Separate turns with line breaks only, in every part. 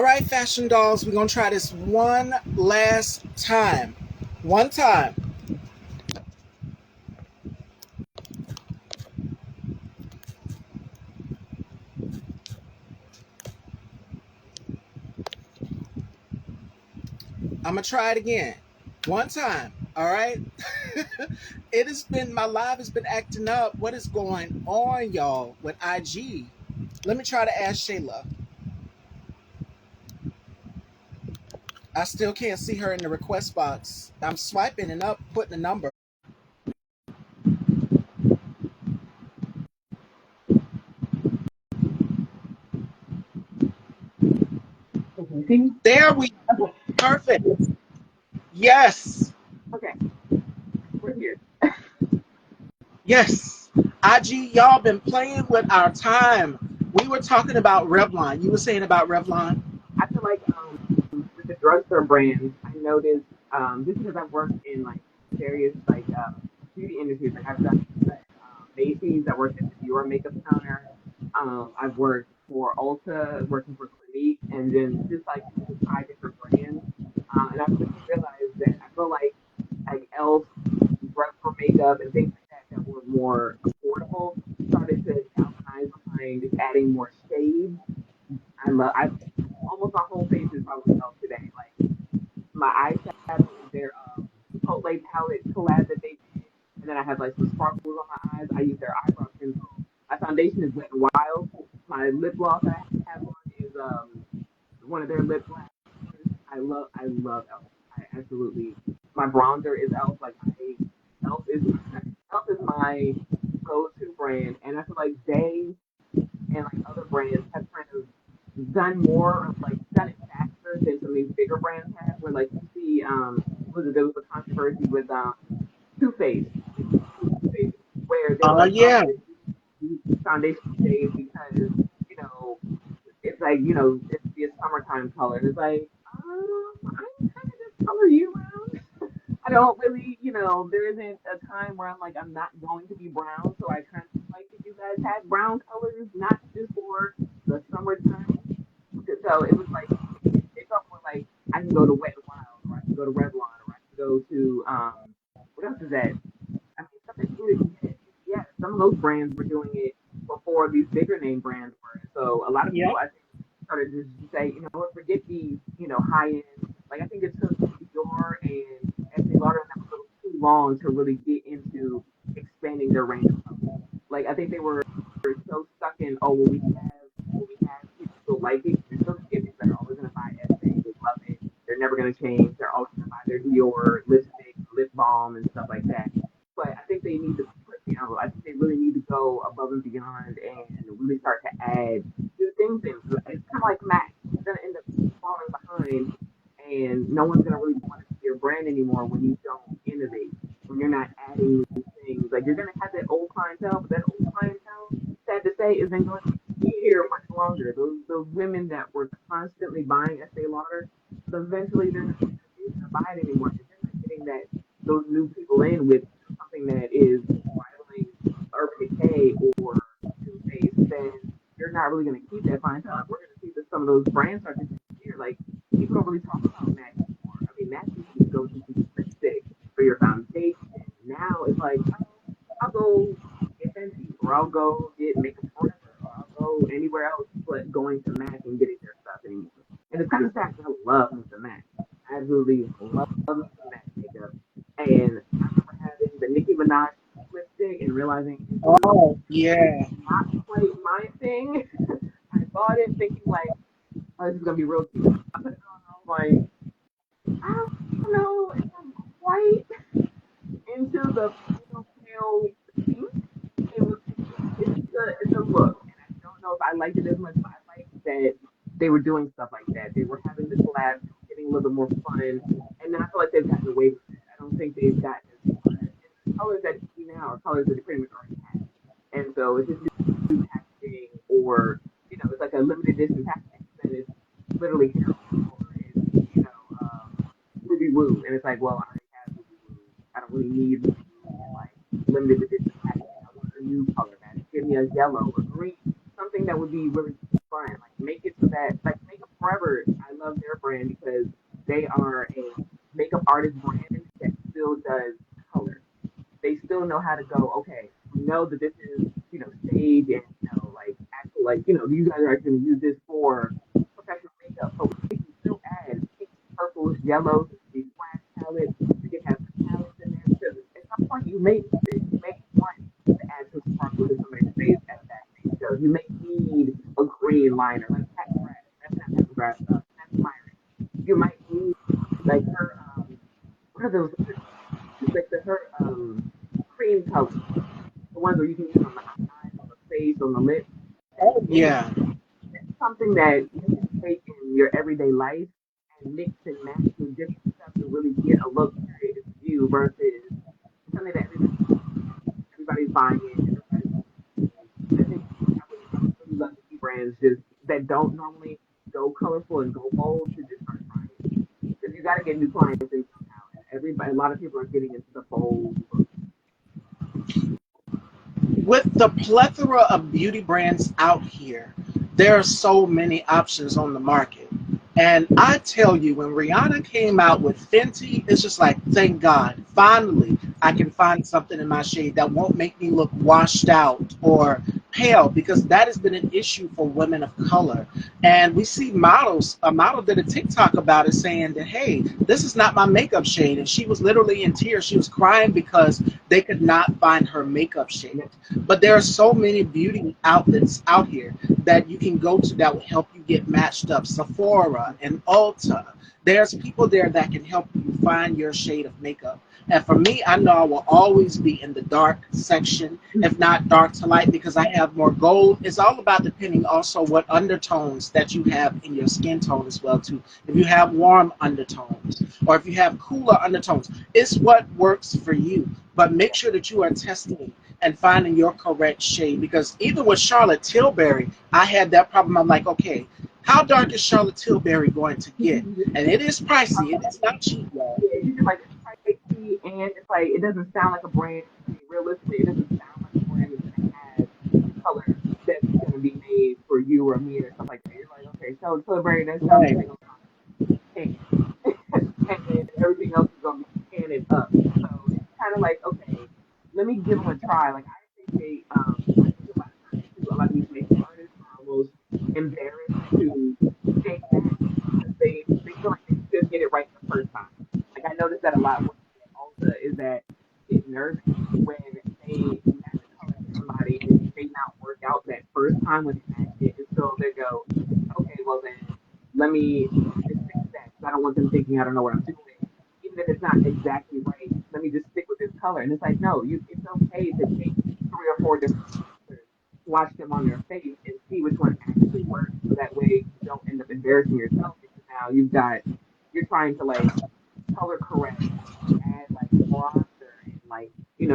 All right, fashion dolls, we're going to try this one last time. One time. I'm going to try it again. One time. All right. It has been, my live has been acting up. What is going on, y'all, with IG? Let me try to ask Shayla. I still can't see her in the request box. I'm swiping and up, putting a number.
See?
There we go. Perfect. Yes.
Okay, we're here.
Yes. IG, y'all been playing with our time. We were talking about Revlon. You were saying about Revlon?
I feel like with the drugstore brands, I noticed just because I've worked in like various beauty industries, like I've done Macy's, I worked at the Dior makeup counter. I've worked for Ulta, working for Clinique, and then just like to try different brands. And I quickly realized that I feel like Elf, drugstore makeup, and things like that were more affordable started to galvanize behind just adding more shades. I almost my whole face is probably Elf today. Like my eyeshadow is their Chipotle palette collab that they did, and then I have like some sparkles on my eyes. I use their eyebrow pencil. My foundation is Wet n Wild. My lip gloss that I have on is one of their lip glosses. I love Elf. I absolutely. My bronzer is Elf. Like Elf is Elf is my go-to brand, and I feel like they and like other brands have kind of done more of like done it faster than some of these bigger brands have. Where like you see, was it there was a controversy with Too Faced, Too Faced, where they were
Oh,
like, oh,
yeah.
this is foundation shade because you know it's like it's be a summertime color. And it's like, I'm kind of this color year round. I don't really, there isn't a time where I'm like, I'm not going to be brown. So I kind of like that you guys had brown colors, not just for the summertime. So it was like, it felt more like I can go to Wet n Wild, or I can go to Revlon, or I can go to, what else is that? I mean, something really, yeah, some of those brands were doing it before these bigger name brands were. So a lot of people,
Yep.
I think, started to just say, you know what, forget these, high end. Like I think it took Dior and Estee Lauder them a little too long to really get into expanding their range of colors. Like I think they were so stuck in, oh, well, we have what we have. People still like it. They're still gonna get it. They're always gonna buy Estee. They love it. They're never gonna change. They're always gonna buy their Dior lipstick, lip balm, and stuff like that. But I think they need to put, I think they really need to go above and beyond and really start to add new things in. It's kind of like Mac. You're going to end up falling behind, and no one's going to really want to see your brand anymore when you don't innovate, when you're not adding new things. Like you're going to have that old clientele, but that old clientele, sad to say, isn't going to be here much longer. Those women that were constantly buying Estee Lauder, eventually they're not going to buy it anymore. If you're not getting that those new people in with something that is rivaling Urban Decay or Too Faced, then you're not really going to keep that clientele. Like, we're going to see that some of those brands start to disappear. Like people don't really talk about MAC anymore. I mean, MAC used to be the go-to for your lipstick, for your foundation. Now it's like, oh, I'll go get Fenty, or I'll go get Makeup Forever, or I'll go anywhere else but going to MAC and getting their stuff anymore. And it's kind of sad because I love Mr. MAC. I absolutely love Mr. MAC makeup. And I remember having the Nicki Minaj lipstick and realizing it was
Oh, yeah.
not quite my thing. I bought it thinking like, oh, this is gonna be real cute. I put it on, I was like, I don't know if I'm quite into the pale pink. It's a look, and I don't know if I liked it as much, but I liked that they were doing stuff like that. They were having the collabs, they were getting a little bit more fun, and then I feel like they've gotten away with it. I don't think they've gotten as fun. And the colors that you see now are colors that they pretty much already have, and so it's just new packaging, or it's like a limited edition packaging, and it's literally heroin, or it's Ruby Woo, and it's like, well, I already have Ruby Woo. I don't really need Ruby Woo in like limited edition packaging. I want a new color match. Give me a yellow, a green, something that would be really fun. Like make it so that like make a Forever, I love their brand because they are a makeup artist brand that still does color. They still know how to go, okay, we know that this is, stage and, like actual, like, you guys are going to use this for professional makeup, but we can still add pinks, purples, yellows, these flash palettes. We can have metallics in there because at some point you may need it. You may want to add some sparkle to somebody's face at that stage. So you may need a green liner, like Pat McGrath. That's not Pat McGrath, Pat Myron. You might need like her, what are those? Like her cream colors, the ones where you can use on the eyes, on the face, on the lips.
Oh
It is
yeah.
something that you can take in your everyday life and mix and match with different stuff to really get a luxurious view versus something that everybody's buying it. Everybody's I think I would really love to see brands just that don't normally go colorful and go bold to just start trying it because you got to get new clients in somehow. And everybody, a lot of people are getting into the bold look.
With the plethora of beauty brands out here, there are so many options on the market. And I tell you, when Rihanna came out with Fenty, it's just like, thank God, finally, I can find something in my shade that won't make me look washed out or pale, because that has been an issue for women of color. And we see models, a model did a TikTok about it saying that, hey, this is not my makeup shade. And she was literally in tears. She was crying because they could not find her makeup shade. But there are so many beauty outlets out here that you can go to that will help you get matched up. Sephora and Ulta. There's people there that can help you find your shade of makeup. And for me, I know I will always be in the dark section, if not dark to light, because I have more gold. It's all about depending also what undertones that you have in your skin tone as well too. If you have warm undertones or if you have cooler undertones, it's what works for you. But make sure that you are testing and finding your correct shade, because even with Charlotte Tilbury, I had that problem. I'm like, okay, how dark is Charlotte Tilbury going to get? And it is pricey. It is not cheap, y'all.
Yeah, you just like it's pricey and it's like it doesn't sound like a brand. I mean, realistically, it doesn't sound like a brand that's gonna have color that's gonna be made for you or me or stuff like that. You're like, okay, so Tilbury, that sounds like
Right.
they're gonna pan, and then everything else is gonna be panning up. So it's kind of like, okay, let me give them a try. Like I appreciate, I think a lot of times too, a lot of these makeup artists are almost embarrassed to shade match because they feel like they should get it right the first time. Like I noticed that a lot with Ulta is that they get nervous when they match a color to somebody and it may not work out that first time when they match it, and so they go, okay, well then let me just fix that because I don't want them thinking I don't know what I'm doing. Even if it's not exactly right, let me just stick with this color. And it's like, no, it's okay to take three or four different colors, watch them on your face, and see which one actually works. So that way you don't end up embarrassing yourself because now you're trying to like color correct and add like bronzer and like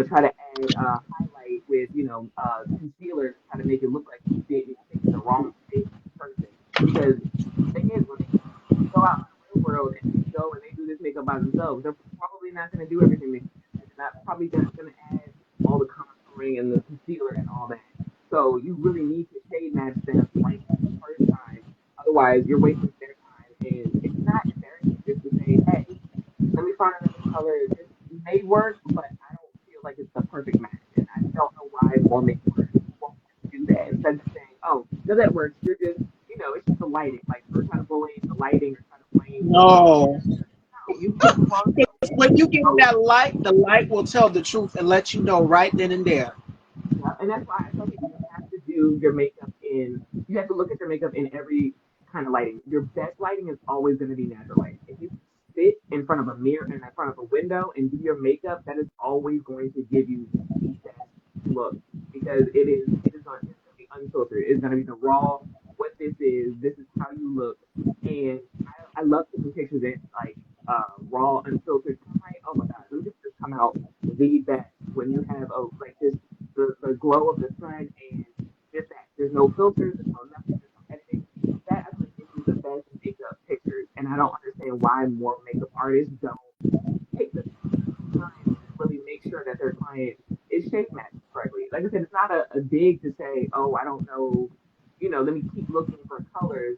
try to add highlight with concealer to try to make it look like you did it pick the wrong shade person because the thing is when they go out in the real world and they go and they do this makeup by themselves, they're probably not going to do everything they said. They're not probably going to add all the contouring and the concealer and all that. So you really need to shade match them right the first time. Otherwise, you're wasting their time, and it's not embarrassing just to say, "Hey, let me find another color. This may work, but I don't feel like it's the perfect match, and I don't know why more makeup artists won't just do that instead of saying, "Oh, no, that works. You're just, it's just the lighting. Like we're trying to blame the lighting or trying to blame the
No.
no, you pick the wrong color.
When you get in
So
that light, the light will tell the truth and let you know right then and there.
yeah, and that's why I tell people you have to do your makeup in. You have to look at your makeup in every kind of lighting. Your best lighting is always going to be natural lighting. If you sit in front of a mirror and in front of a window and do your makeup, that is always going to give you the best look because it's going to be unfiltered. It's going to be the raw. What this is. This is how you look. And I love taking pictures in like raw, unfiltered. I'm like, oh my god, those pictures come out the best when you have a like this the glow of the sun and just that. There's no filters, there's no nothing, there's no editing. That I think gives you the best makeup pictures, and I don't understand why more makeup artists don't take the time to really make sure that their client is shape matched correctly. Like I said, it's not a dig to say, oh, I don't know, let me keep looking for colors.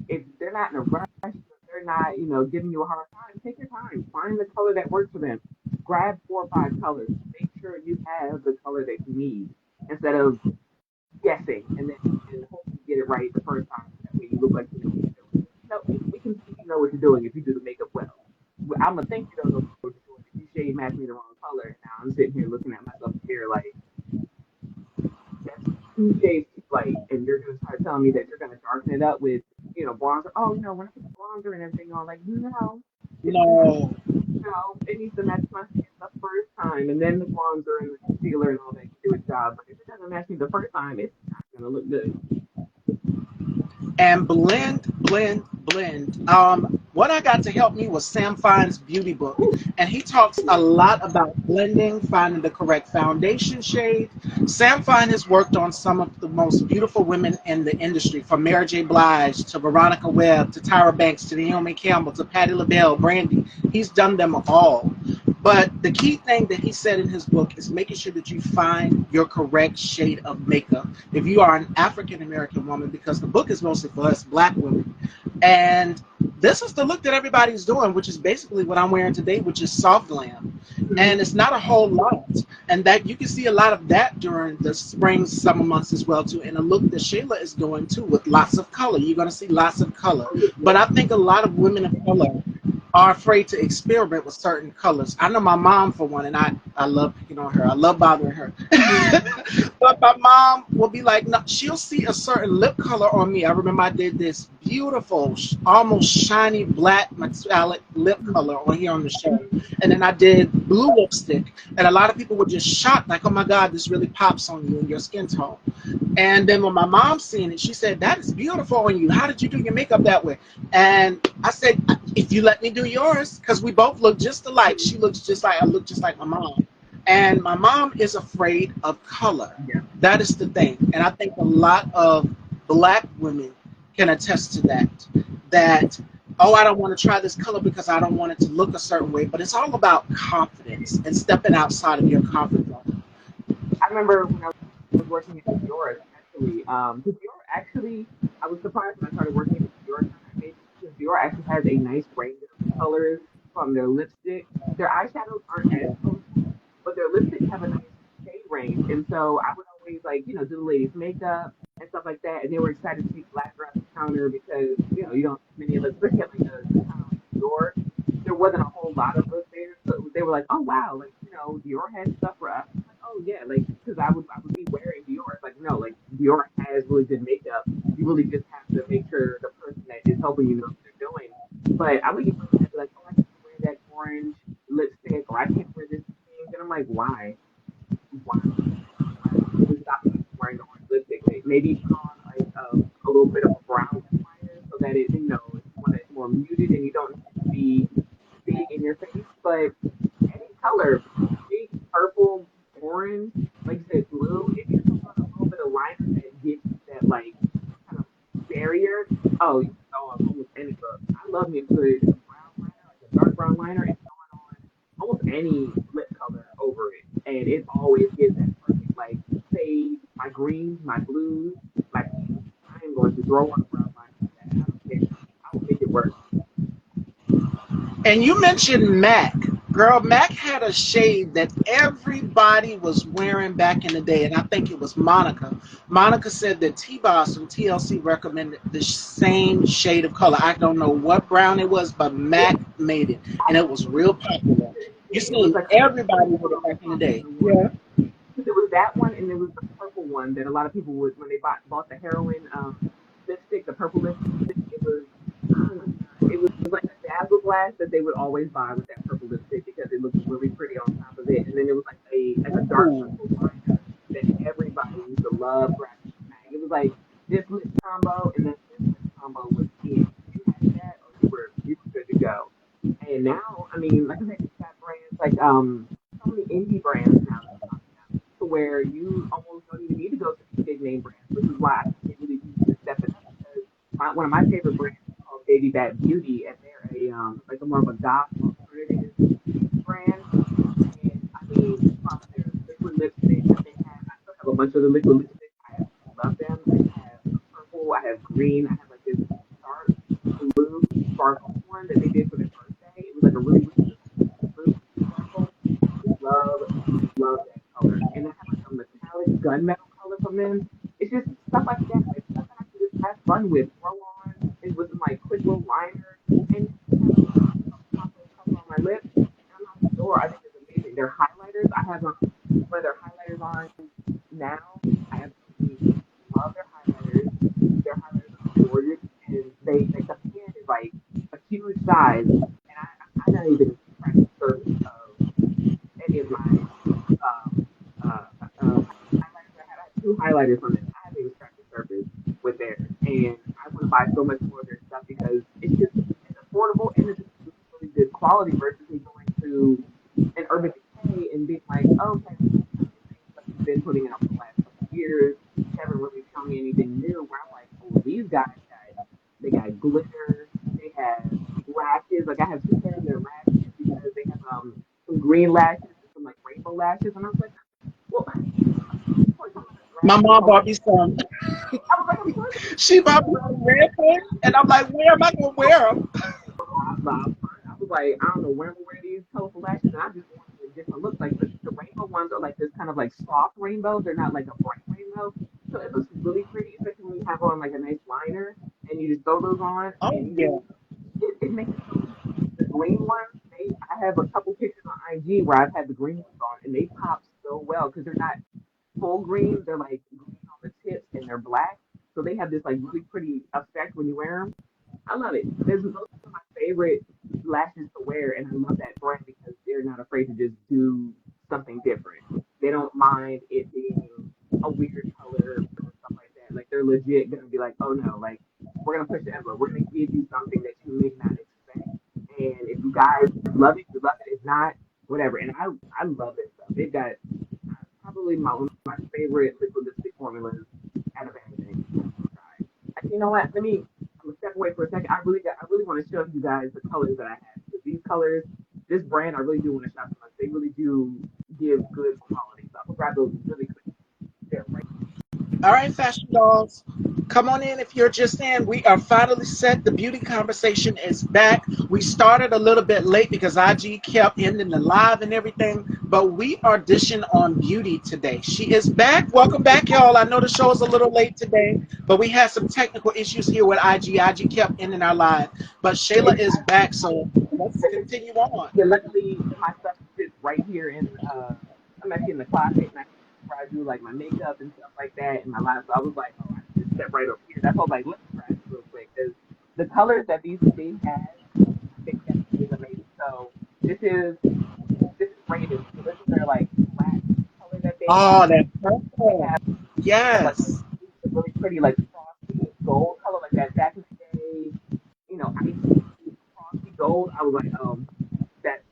if they're not in a rush, if they're not, giving you a hard time, take your time. Find the color that works for them. Grab 4 or 5 colors. Make sure you have the color that you need instead of guessing and hoping you get it right the first time. That way you look like you know what you're doing. No, we can see you know what you're doing if you do the makeup well. I'm gonna think you don't know what you're doing if you shade match me the wrong color. Now I'm sitting here looking at myself in the mirror like that's 2 shades too light, and you're gonna start telling me that you're gonna darken it up with bronzer. Oh no, when I put the bronzer and everything on, like no, it's
No.
no, it needs to match my skin the first time, and then the bronzer and the concealer and all that can do its job. But if it doesn't match me the first time, it's not gonna look good.
And blend, blend, blend. What I got to help me was Sam Fine's beauty book,
Ooh,
and he talks a lot about blending, finding the correct foundation shade. Sam Fine has worked on some of the most beautiful women in the industry, from Mary J. Blige to Veronica Webb to Tyra Banks to Naomi Campbell to Patti LaBelle, Brandy. He's done them all. But the key thing that he said in his book is making sure that you find your correct shade of makeup. If you are an African American woman, because the book is mostly for us black women. And this is the look that everybody's doing, which is basically what I'm wearing today, which is soft glam.
mhm.
And it's not a whole lot. And that you can see a lot of that during the spring, summer months as well, too. And a look that Shayla is doing too, with lots of color. You're going to see lots of color.
Oh,
But
yeah.
I think a lot of women of color are afraid to experiment with certain colors. I know my mom for one, and I love picking on her. I love bothering her.
Mhm.
But my mom will be like, no, she'll see a certain lip color on me. I remember I did this beautiful, almost shiny black metallic lip color on here on the show. And then I did blue lipstick. And a lot of people were just shocked, like, oh my God, this really pops on you and your skin tone. And then when my mom seen it, she said, that is beautiful on you. How did you do your makeup that way? And I said, if you let me do yours, because we both look just alike. She looks just like, I look just like my mom. And my mom is afraid of color.
Yeah.
That is the thing. And I think a lot of black women can attest to that. That, oh, I don't want to try this color because I don't want it to look a certain way. But it's all about confidence and stepping outside of your comfort zone.
I remember when I was working at Dior, especially. Dior actually, I was surprised when I started working at the Dior time, maybe because Dior actually has a nice range of colors from their lipstick. Their eyeshadows aren't as colorful, but their lipsticks have a nice shade range. And so I would always like, do the ladies' makeup and stuff like that. And they were excited to see black girl at the counter because, you don't see many of us, especially at like the counter like Dior. There wasn't a whole lot of us there, so they were like, "Oh wow, like Dior has stuff for us." I'm like, "Oh yeah," like because I would be wearing Dior. It's like no, like Dior has really good makeup. You really just have to make sure the person that is helping you knows what they're doing. But I would get really happy, like, "Oh, I can't wear that orange lipstick, or I can't wear this pink," and I'm like, "Why? Why? What is stopping you from wearing the orange lipstick? Maybe put on like a little bit of a brown lip liner so that if you want it more muted and you don't need it to be big in your face, but any color, pink, purple, orange, like you said, blue, if you throw on a little bit of liner that gives you that like kind of barrier, oh, you can throw on almost any look. I love me a good brown liner, like a dark brown liner, and throwing on almost any lip color over it, and it always gives that perfect like fade. My greens, my blues, my pinks. I am going to throw on a brown liner for that. I don't care. I will make it work.
And you mentioned Mac. Girl, Mac had a shade that everybody was wearing back in the day, and I think it was Monica. Monica said that T-Boss from TLC recommended the same shade of color. I don't know what brown it was, but Mac made it, and it was real popular. You
It was
seen
like
everybody with it back in the day. Yeah.
because it was that one and there was the purple one that a lot of people would when they bought the heroin lipstick, the purple lipstick. It was oh my god, it was like a dazzle glass that they would always buy with that purple lipstick because it looked really pretty on top of it. And then it was like a dark
Ooh.
purple liner that everybody used to love grabbing from Mag. It was like this lip combo and then this lip combo was it. If you had that, or you were good to go. And now, I mean, like I said, you got brands like so many indie brands now that are popping out to where you almost don't even need to go to these big name brands, which is why I think they really need to step it up because one of my favorite brands is called Baby Bat Beauty, and they're a more of a goth alternative beauty brand. And I mean, from their liquid lipstick that they have, I still have a bunch of the liquid lipstick. I absolutely love them. I have purple, I have green, I have like this dark sparkle one that they did for their birthday. It was like a really, really good blue sparkle. Love that color. And I have like a metallic gunmetal color from them. It's just stuff like that, like stuff that I can just have fun with, throw on, and with my quick little liner, and have a pop of color on my lips. And I'm out the door. I think it's amazing. Their highlighters, I have one of their highlighters on now. I absolutely love their highlighters. Their highlighters are gorgeous, and they like the pen is like a huge size, and I not even scratched the surface of any of my um, highlighters. I had two highlighters from them. I haven't even scratched the surface with theirs, and I want to buy so much more of their stuff because it's affordable and it's really, really good quality versus me going to an Urban Decay and being like, oh, okay, this is kind of the same stuff you've been putting out for the last couple of years. You haven't really shown me anything new. Where I'm like, oh, these guys they got glitter, they have lashes. Like I have two pairs of their lashes because they have some green lashes and some like rainbow lashes, and I was like, well, of course I'm gonna
My
grab some
mom
of
bought
those.
me some.
I was like, of course
She bought
I'm
me
gonna
some red ones, and I'm like, where am I gonna wear them?
I was like, I don't know when we'll wear these colorful lashes, and I just wanted a different look. Like the rainbow ones are like this kind of like soft rainbow. They're not like a bright rainbow. So it looks really pretty, especially when you have on like a nice liner and you just throw those on
Oh
and
yeah.
it makes it so easy. The green ones, I have a couple pictures on IG where I've had the green ones on and they pop so well because they're not full green. They're like green on the tips and they're black. So they have this like really pretty effect when you wear them. I love it. Those are my favorite lashes to wear, and I love that brand because they're not afraid to just do something different. They don't mind it being a weird color or stuff like that. Like they're legit gonna be like, oh no, like we're gonna push the envelope. We're gonna give you something that you may not expect, and if you guys love it, you love it. If not, whatever. And I love this stuff. They've got probably one of my favorite liquid lipstick formulas out of anything. Actually, you know what? I'm gonna step away for a second. I really want to show you guys the colors that I have. Because these colors, this brand, I really do want to shop them. They really do give good quality. So I'm gonna grab those really quick. They're right.
All right, fashion dolls. Come on in if you're just in. We are finally set. The beauty conversation is back. We started a little bit late because IG kept ending the live and everything, but we are dishing on beauty today. She is back. Welcome back, y'all. I know the show is a little late today, but we had some technical issues here with IG. IG kept ending our live, but Shayla is back, so let's continue on.
Yeah, luckily my stuff sits right here in. I'm actually in the closet, and where I do like my makeup and stuff like that, and my line. So I was like, oh, I can just step right over here. That's why I was like, let me grab it real quick because the colors that they have, I think that is amazing. So this is this is Raven. So this is their like black color that they
Oh,
have.
that
They
purple.
have like
Yes.
a really pretty like frosty gold color like that back in the day. You know, icy frosty gold. I was like,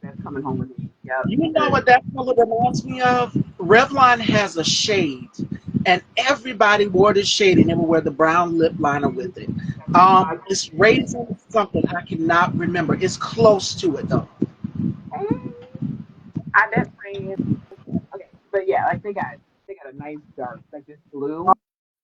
that's coming home with me. Yep,
You know
because
what that color reminds me of? Revlon has a shade, and everybody wore this shade, and they would wear the brown lip liner with it.
I
It's raisin something I cannot remember. It's close to it though.
I that brand. Okay, but yeah, like they got a nice dark like this blue.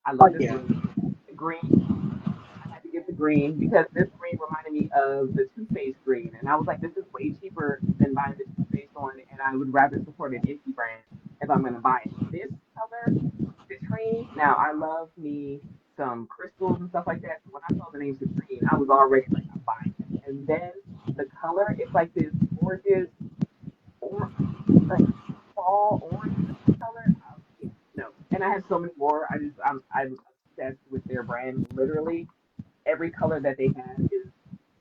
I
Oh
love this
yeah.
blue. The green. I had to get the green because this green reminded me of the Too Faced green, and I was like, this is way cheaper than buying the Too Faced one, and I would rather support an indie brand if I'm gonna buy it. This color, citrine. Now I love me some crystals and stuff like that. So when I saw the name citrine, I was already like, I'm buying it. And then the color, it's like this gorgeous or like fall orange color. Yeah, no. And I have so many more. I'm obsessed with their brand. Literally every color that they have is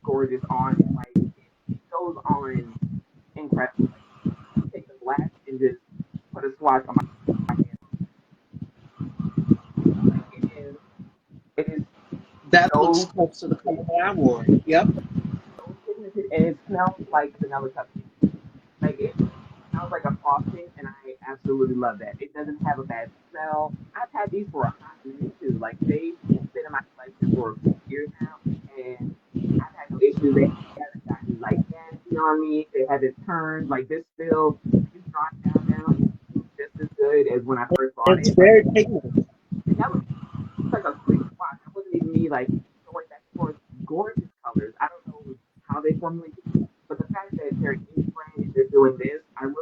gorgeous on. Like it goes on incredible. Like you take the black and just put a swatch on my hand. Like it is
That looks
so
close to the color that I wore. Yep.
so pigmented and it smells like vanilla cupcake. Like it smells like a frosting, and I absolutely love that. It doesn't have a bad smell. I've had these for a hot minute too. Like they've been in my collection for a few years now, and I've had no issues. They haven't gotten like nasty on me. They haven't turned. Like this still is drying down now, and it feels just as good as when I first bought
It's
it. Like
very pigmented.
that was like a quick swatch. That wasn't even me like going back and forth. Gorgeous colors. I don't know they formulate things. But the fact that they're an indie brand and they're doing this, I'm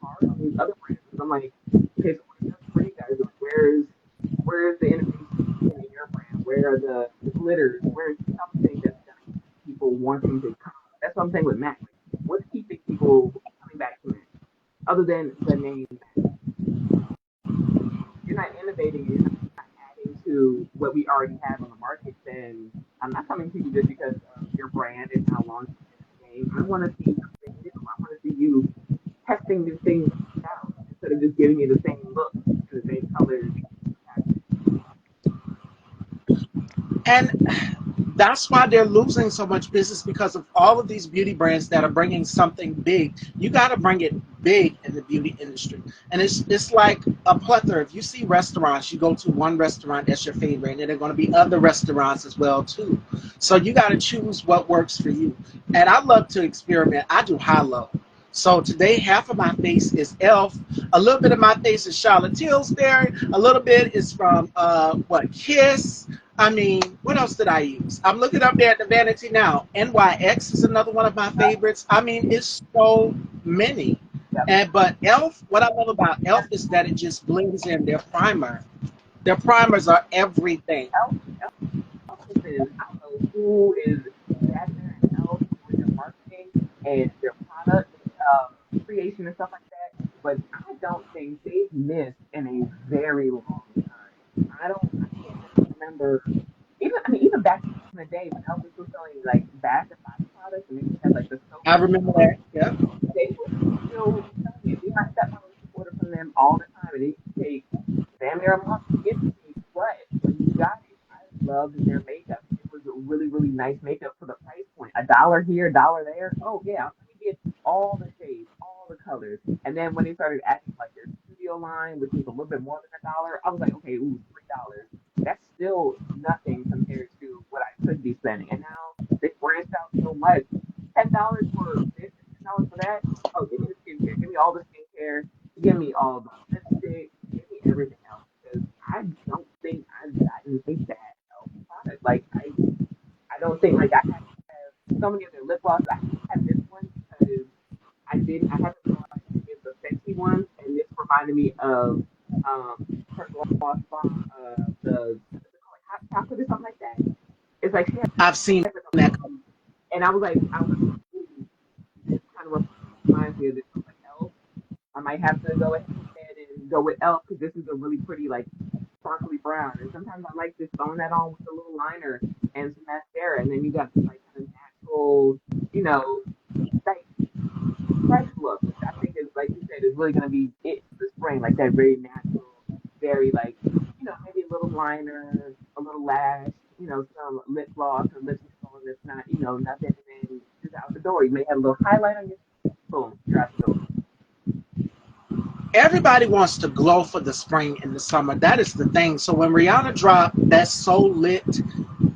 hard on these other brands because I'm like, okay, so what are you guys doing? Where's the innovation in your brand? Where are the glitters? Where's something that's gonna keep people wanting to come? That's what I'm saying with Mac. Like, what's keeping people coming back to Mac? Other than the name Mac. You're not innovating, you're not adding to what we already have on the market, then I'm not coming to you just because of your brand is now launching this name. I want to see something new. I want to see you testing new things out instead of just giving me the same look and the same colors.
And that's why they're losing so much business, because of all of these beauty brands that are bringing something big. You got to bring it big in the beauty industry, and it's like a plethora. If you see restaurants, you go to one restaurant that's your favorite, and there are going to be other restaurants as well too. So you got to choose what works for you. And I love to experiment. I do high low. So today, half of my face is Elf. A little bit of my face is Charlotte Tilbury. A little bit is from Kiss. I mean, what else did I use? I'm looking up there at the vanity now. NYX is another one of my favorites. I mean, it's so many.
Yep.
And but Elf, what I love about Elf is that it just blends in their primer. Their primers are everything.
Elf is, I don't know who is sat there and Elf doing their marketing and their product creation and stuff like that, but I don't think they've missed in a very long time. I can't remember even back in the day when Elf was still selling like Bath and Body products and they had like the soap
I remember that. Yeah.
they were still selling it. Me and my stepmother used to order from them all the time, and it used to take damn near a month to get to me. But when you got it, I loved their makeup. It was a really, really nice makeup for the price point. $1 here, $1 there. Oh yeah, let me get all the shades, all the colors. And then when they started adding like their studio line, which was a little bit more than $1, I was like, okay, ooh, $3. That's still nothing compared to what I could be spending. And now they branched out so much. $10 for this, $10 for that. Oh, give me the skincare. Give me all the skincare. Give me all the lipstick. Give me everything else. Because I don't think I've gotten a bad health product. Like I don't think like I have so many of their lip gloss. I have this one because I haven't realized any of the Fenty ones, and this reminded me of her gloss bomb. The what's it called, like hot chocolate or something like that. It's like she has
I've seen
like
that.
and I was like, ooh, this kind of reminds me of this. I was like, Elf. I might have to go ahead and go with Elf because this is a really pretty like sparkly brown. And sometimes I like just throwing that on with a little liner and some mascara, and then you got this like kind of natural, you know, like fresh look, which I think is like you said is really gonna be it for the spring, like that very natural, very like maybe a little liner, a little lash, some lip gloss or lipstick on that's not nothing, and then just out the door. You may have a little highlight on your boom, you're out the door.
Everybody wants to glow for the spring and the summer. That is the thing. So when Rihanna dropped that So Lit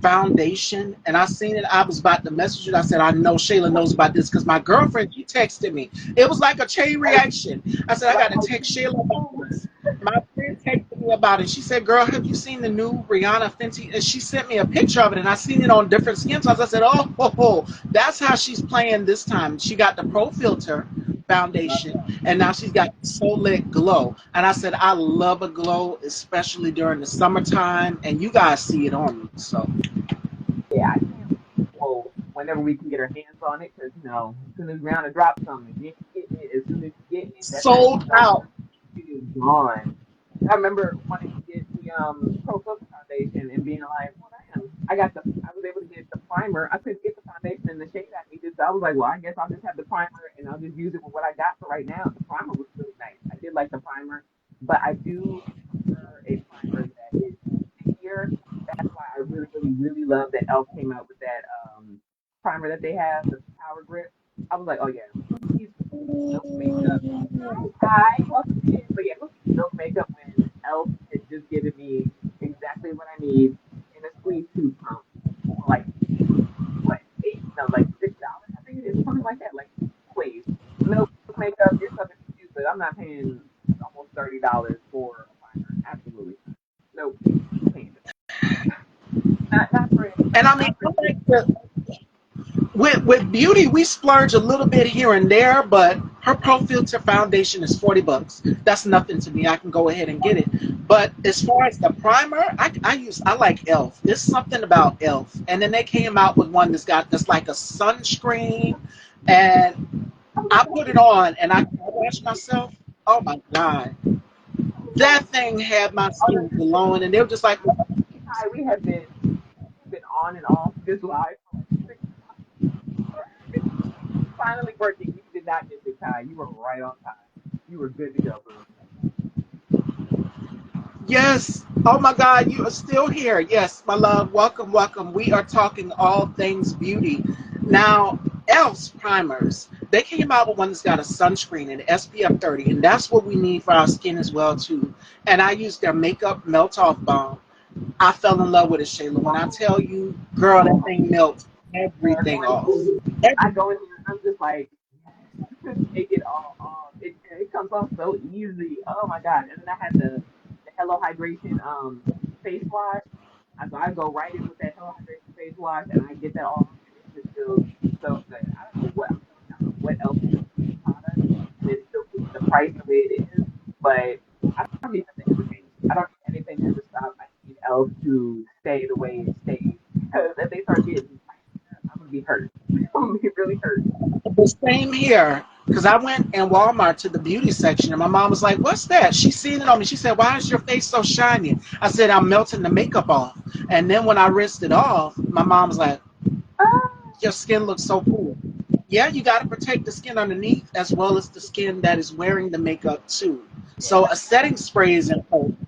foundation, and I seen it, I was about to message you. I said, I know Shayla knows about this because my girlfriend, she texted me. It was like a chain reaction. I said, I
Like
got to text Shayla about this. My friend texted me about it. She said, girl, have you seen the new Rihanna Fenty? And she sent me a picture of it, and I seen it on different skin tones. I said, oh, that's how she's playing this time. She got the Pro Filter foundation, and now she's got Solid Glow. And I said, I love a glow, especially during the summertime, and you guys see it on me. So
yeah, I can't wait. Well, whenever we can get our hands on it, because as soon as Rihanna drops something, if you ain't getting it, as soon as you get it, that thing
sold out.
is gone. I remember wanting to get the Pro Filter foundation and being like, well, damn, I was able to get the primer. I couldn't get the foundation in the shade I needed, so I was like, well, I guess I'll just have the primer and I'll just use it with what I got for right now. The primer was really nice. I did like the primer, but I do prefer a primer that is stickier. That's why I really, really, really love that Elf came out with that primer that they have, the Power Grip. I was like, oh yeah, please, Milk Makeup. Hi, welcome in. But yeah, Milk Makeup when Elf had just given me exactly what I need in a squeeze tube pump for like what eight? No, like $6. I think it is something like that. Like, please, Milk Makeup, you're something stupid. I'm not paying almost $30 for a primer. Absolutely, nope, paying it. Not for
And I mean,
not for
I like the With beauty, we splurge a little bit here and there, but her Pro Filter foundation is $40. That's nothing to me. I can go ahead and get it. But as far as the primer, I like Elf. There's something about Elf, and then they came out with one that's like a sunscreen, and I put it on and I wash myself. Oh my god, that thing had my skin glowing, and they were just like,
Hi, we have been on and off this live for like 6 months. It's finally working. You did not miss it, Ty. You were right on time. You were good to go, boo.
yes. Oh my God, you are still here. Yes, my love. Welcome, welcome. We are talking all things beauty. Now, Elf's primers. They came out with one that's got a sunscreen and SPF 30, and that's what we need for our skin as well too. And I used their makeup melt off balm. I fell in love with it, Shayla. When I tell you, girl, that thing melts everything off.
Honestly, I
Every,
go in here and I'm just like, yes, take it all off. It comes off so easy. Oh my god! And then I had the Hello Hydration face wash. So I go right in with that Hello Hydration face wash, and I get that off, and it just feels so good. I don't know what else is in this product, and it still keeps the price the way it is. But I don't need them to ever change. I don't need anything to ever stop. I need Elf to stay the way it stays, because if they start getting pricier, I'm gonna be hurt. I'm gonna be really hurt.
the same here. Because I went in Walmart to the beauty section and my mom was like, "What's that?" She seen it on me. She said, "Why is your face so shiny?" I said, "I'm melting the makeup off." And then when I rinsed it off, my mom was like,
Ah,
"Your skin looks so cool." Yeah, you got to protect the skin underneath as well as the skin that is wearing the makeup too. So
yeah,
a setting spray is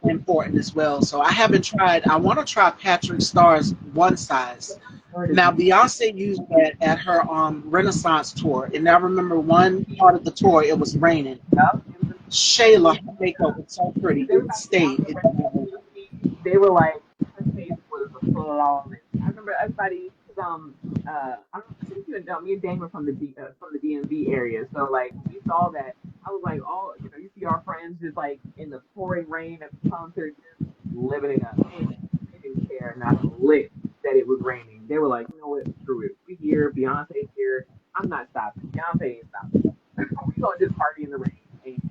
important as well. So I haven't tried. I want to try Patrick Starr's One Size.
heard is
Now Beyonce used that at her Renaissance tour, and I remember one part of the tour it was raining.
yup. It was
Shayla, her makeup was so pretty.
because
It
everybody
stayed.
Beyonce went to the DMV, they were like, her face was flawless. I remember everybody, cause I think you and me and Dane were from the DMV area, so like when we saw that, I was like, oh, you see our friends just like in the pouring rain at the concert, just living it up, and they didn't care not a lick that it was raining. They were like, you know what, screw it, we here, Beyonce's here, I'm not stopping. Beyonce ain't stopping. We gonna just party in the rain, and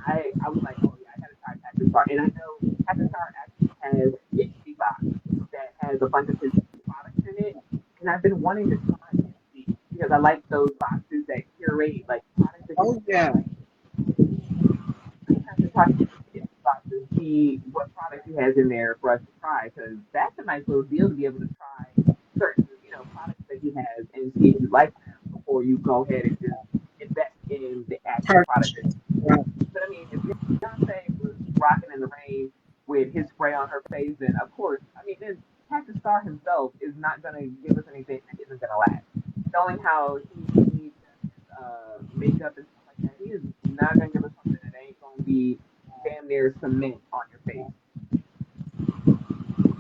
I was like, oh yeah, I gotta try Patrick Star, and I know Patrick Star actually has Ipsy box that has a bunch of his products in it, and I've been wanting to try Ipsy because I like those boxes that curate like products that you
Oh
really
yeah,
like. I have to talk to his Ipsy box and see what products he has in there for us to try, because that's a nice little deal to be able to try certain products that he has and see if you like them before you go ahead and just invest in the actual product.
purchase. Right.
But I mean, if Beyonce was rocking in the rain with his spray on her face, then of course, I mean, then Patrick Star himself is not going to give us anything that isn't going to last. Knowing how he does his makeup and stuff like that, he is not going to give us something that ain't going to be damn near cement on your face.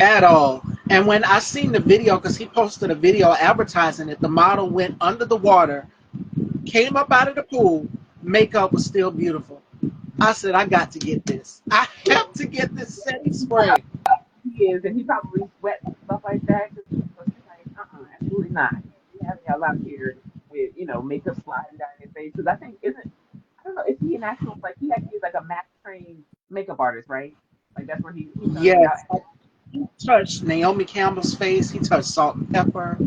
At all. And when I seen the video, because he posted a video advertising it, the model went under the water, came up out of the pool, makeup was still beautiful. I said, I got to get this. I
Yeah,
have to get this setting spray.
he is, and he probably sweats and stuff like that. So she's like, absolutely not. I can't be having y'all out here with makeup sliding down your face. Because I think isn't I don't know, is he an actual like he actually is like a math trained makeup artist, right? Like that's where he started out.
Yes. He touched Naomi Campbell's face. He touched Salt and Pepper.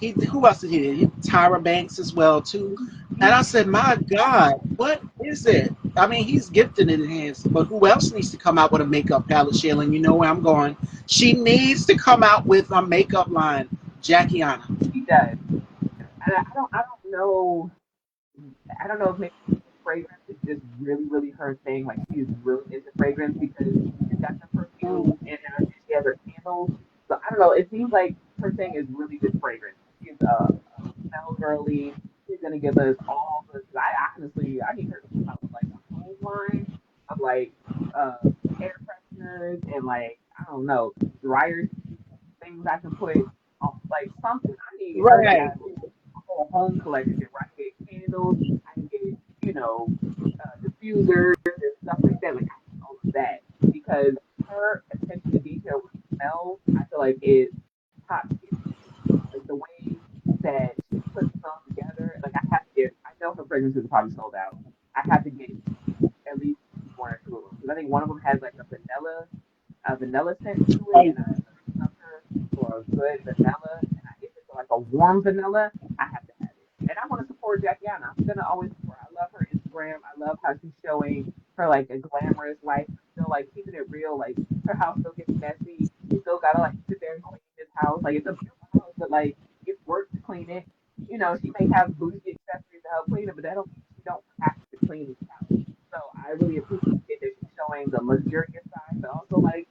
Who else did he do? Tyra Banks as well too. And I said, my God, what is it? I mean, he's gifted in his, but who else needs to come out with a makeup palette, Shayla? You know where I'm going. She needs to come out with a makeup line, Jackie Anna.
He does, and I don't know. I don't know if maybe fragrance is just really her thing. Like she's really into fragrance because she's got the perfume and she has her candles. So I don't know. It seems like her thing is really good fragrance. She's a smell girly. She's gonna give us all the. I honestly I need her to come out with like a whole line of like uh air fresheners and like I don't know dryers, things I can put on like something. I need her to
Right.
have a whole home collection where I can get candles, I can get, diffusers and stuff like that. Like I need all of that because her attention to detail with smell, I feel like is top tier. Like the way that she puts of her fragrances are probably sold out. I have to get at least one or two of them because I think one of them has like a vanilla scent to it, and I sucker for a good vanilla. And if it's like a warm vanilla, I have to have it. And I want to support Jackiana. I'm gonna always support. I love her Instagram. I love how she's showing her like a glamorous life, still like keeping it real. Like her house still gets messy. She still gotta like sit there and clean this house. Like it's a beautiful house, but like it's work to clean it. You know, she may have bougie accessories to help clean it, but that don't mean she don't have to clean this house. So I really appreciate that she's showing the luxurious side, but also like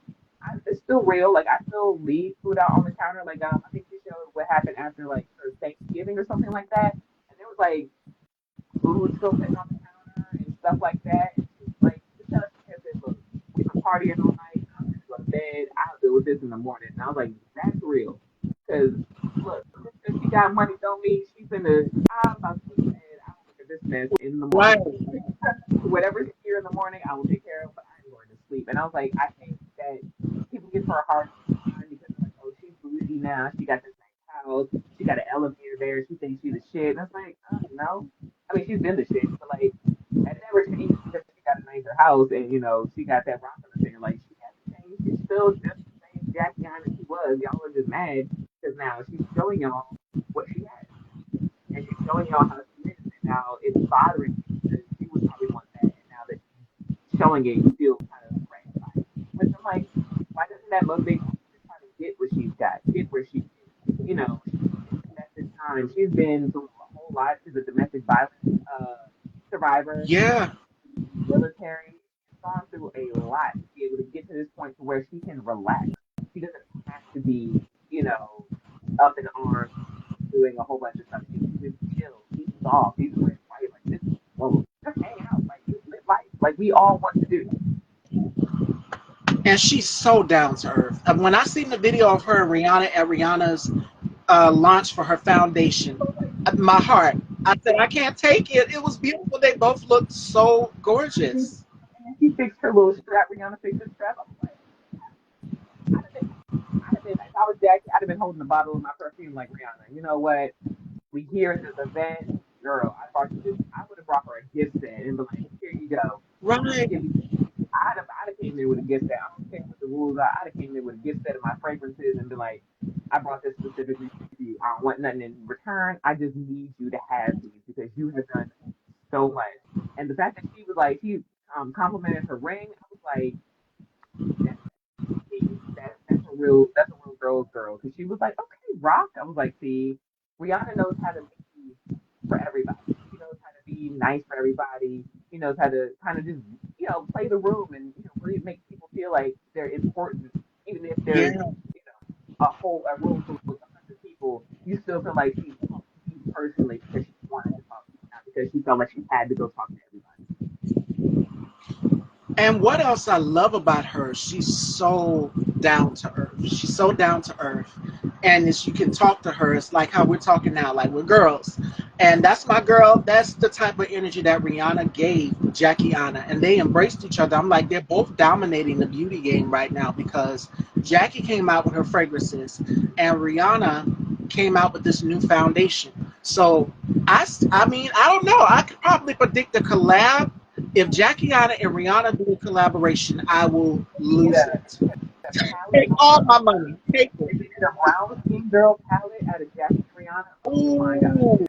it's still real. Like I still leave food out on the counter. Like I think she showed what happened after like her Thanksgiving or something like that, and there was like food still sitting on the counter and stuff like that. And she was like, just tell us, she said, look, we've been partying all night. I'm gonna go to bed. I'll deal with this in the morning. And I was like, that's real, because look, just because she got money don't mean she's gonna. I'm about to go to bed. I'll look at this mess in the
Right.
morning. Whatever's here in the morning, I will take care of, but I'm going to sleep. And I was like, I think that people give her a hard time because they're like, oh, she's bougie now. She got this nice house. She got an elevator there. She thinks she's the shit. And I was like, no. I mean, she's been the shit, but like, that never changed because she got a nicer house and, you know, she got that rock on her finger. Like, she hasn't changed. She's still just the same Jackie that she was. Y'all are just mad because now she's showing y'all what she has. And she's showing y'all how she is. And now it's bothering you because she would probably want that. And now that showing it, you feel kind of threatened by it. Which I'm like, why doesn't that motivate you to try to get what she's got, get where she is? You know, she's invested time. She's been through a whole lot. She's a domestic violence survivor,
Yeah.
military. She's gone through a lot to be able to get to this point to where she can relax. She doesn't have to be, you know, up in arms doing a whole bunch of stuff. She can just chill, eat soft, even when it's quiet, like this, well, just hang out, like just live life, like we all want to do.
And she's so down to earth. When I seen the video of her and Rihanna at Rihanna's launch for her foundation, my heart, I said, I can't take it. It was beautiful. They both looked so
And
gorgeous.
then she fixed her little strap. Rihanna fixed her strap. I was like, I'd have been, if I was Jackie, I'd have been holding a bottle of my perfume like Rihanna. You know what? We here at this event, girl. I brought you this. I would have brought her a gift set and be like, here you go. Let me
Right.
give you. I'd have came in with a gift set. I don't care what the rules are. I'd have came in with a gift set of my fragrances and be like, I brought this specifically for you. I don't want nothing in return. I just need you to have these because you have done so much. And the fact that she was like, she complimented her ring. I was like, that's that's a real girl's girl. Because she was like, okay, rock. I was like, see, Rihanna knows how to be for everybody. She knows how to be nice for everybody. She knows how to kind of just, you know, play the room and, you know, really make people feel like they're important, even if there's,
Yeah.
you know, a room full of 100 people. You still feel like she's talking to you personally because she wanted to talk to you, not because she felt like she had to go talk to everybody.
And what else I love about her, she's so down to earth. She's so down to earth. And as you can talk to her, it's like how we're talking now, like we're girls. And that's my girl. That's the type of energy that Rihanna gave Jackie Anna. And they embraced each other. I'm like, they're both dominating the beauty game right now because Jackie came out with her fragrances and Rihanna came out with this new foundation. So I mean, I don't know. I could probably predict a collab if Jackie Anna and Rihanna do a collaboration, I will
Get
lose it.
a palette
Take all my money. Take
if
it.
they did a brown skin girl palette out of Jackie and Rihanna, oh my god.
Ooh.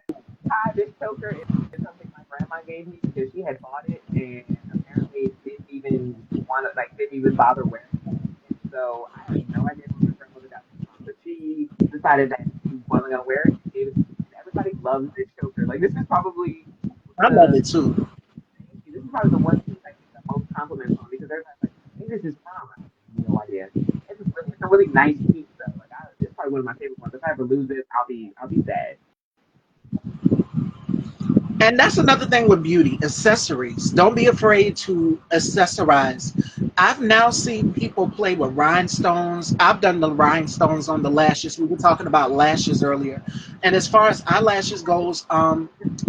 This choker is something my grandma gave me because she had bought it and apparently didn't even want to, like, didn't even bother wearing it. And so I have no idea where my grandmother got this from, but she decided that she wasn't going to wear it and gave it to me. And everybody loves this choker. Like, this is probably
I love
the,
it too.
this is probably the one piece I get the most compliments on because everybody's like, where is this from? I have no idea. It's a really nice piece though. Like, it's probably one of my favorite ones. If I ever lose it, I'll be sad.
And that's another thing with beauty accessories. Don't be afraid to accessorize. I've now seen people play with rhinestones. I've done the rhinestones on the lashes. We were talking about lashes earlier. And as far as eyelashes goes,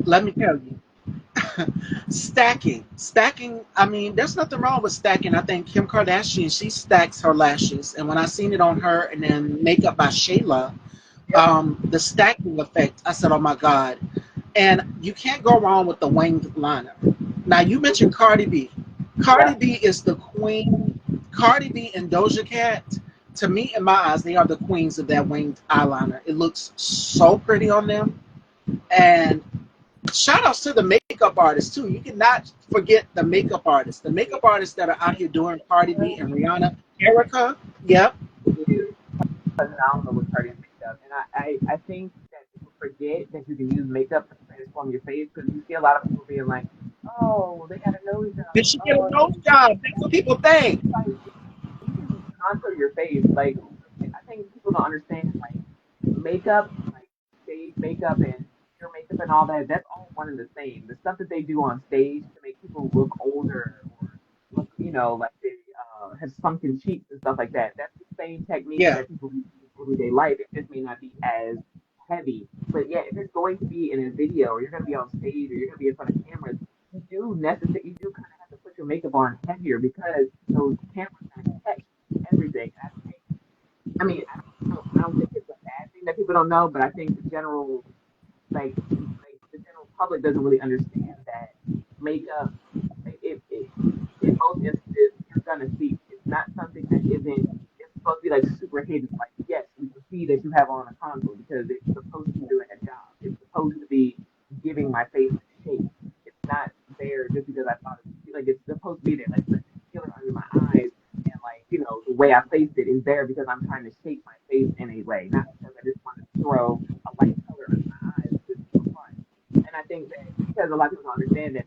let me tell you, stacking, I mean, there's nothing wrong with stacking. I think Kim Kardashian, she stacks her lashes, and when I seen it on her and then makeup by Shayla,
Yep.
the stacking effect, I said, oh my god. And you can't go wrong with the winged liner. Now you mentioned Cardi B. Cardi
Yep.
B is the queen. Cardi B and Doja Cat, to me, in my eyes, they are the queens of that winged eyeliner. It looks so pretty on them. And shout outs to the makeup artists too. You cannot forget the makeup artists. The makeup artists that are out here doing Cardi B and Rihanna. Erica, yep.
Is phenomenal with Cardi's makeup, and I think that people forget that you can use makeup to transform your face because you see a lot of people being like, oh, they got a nose job,
Did
or
she get a
oh,
nose job? That's what people think.
like you can contour your face. Like I think people don't understand like makeup, like stage makeup and hair makeup and all that. That's all one and the same. The stuff that they do on stage to make people look older or look, like they have sunken cheeks and stuff like that. That's the same techniques
Yeah,
that people use in everyday life. It just may not be as heavy. But yeah, if it's going to be in a video or you're going to be on stage or you're going to be in front of cameras, you do kind of have to put your makeup on heavier because those cameras kind of catch everything. I don't think it's a bad thing that people don't know, but I think the general public doesn't really understand that makeup. In most instances, you're gonna see it's not something that isn't. It's supposed to be like super hidden. Like yes, we can see that you have on a contour because it's supposed to be doing a job. It's supposed to be giving my face a shape. It's not there just because I thought like it's supposed to be there. Like the concealer under my eyes and like the way I placed it is there because I'm trying to shape my face in a way, not because I just want to throw a light color under my eyes just for fun. And I think that because a lot of people don't understand that,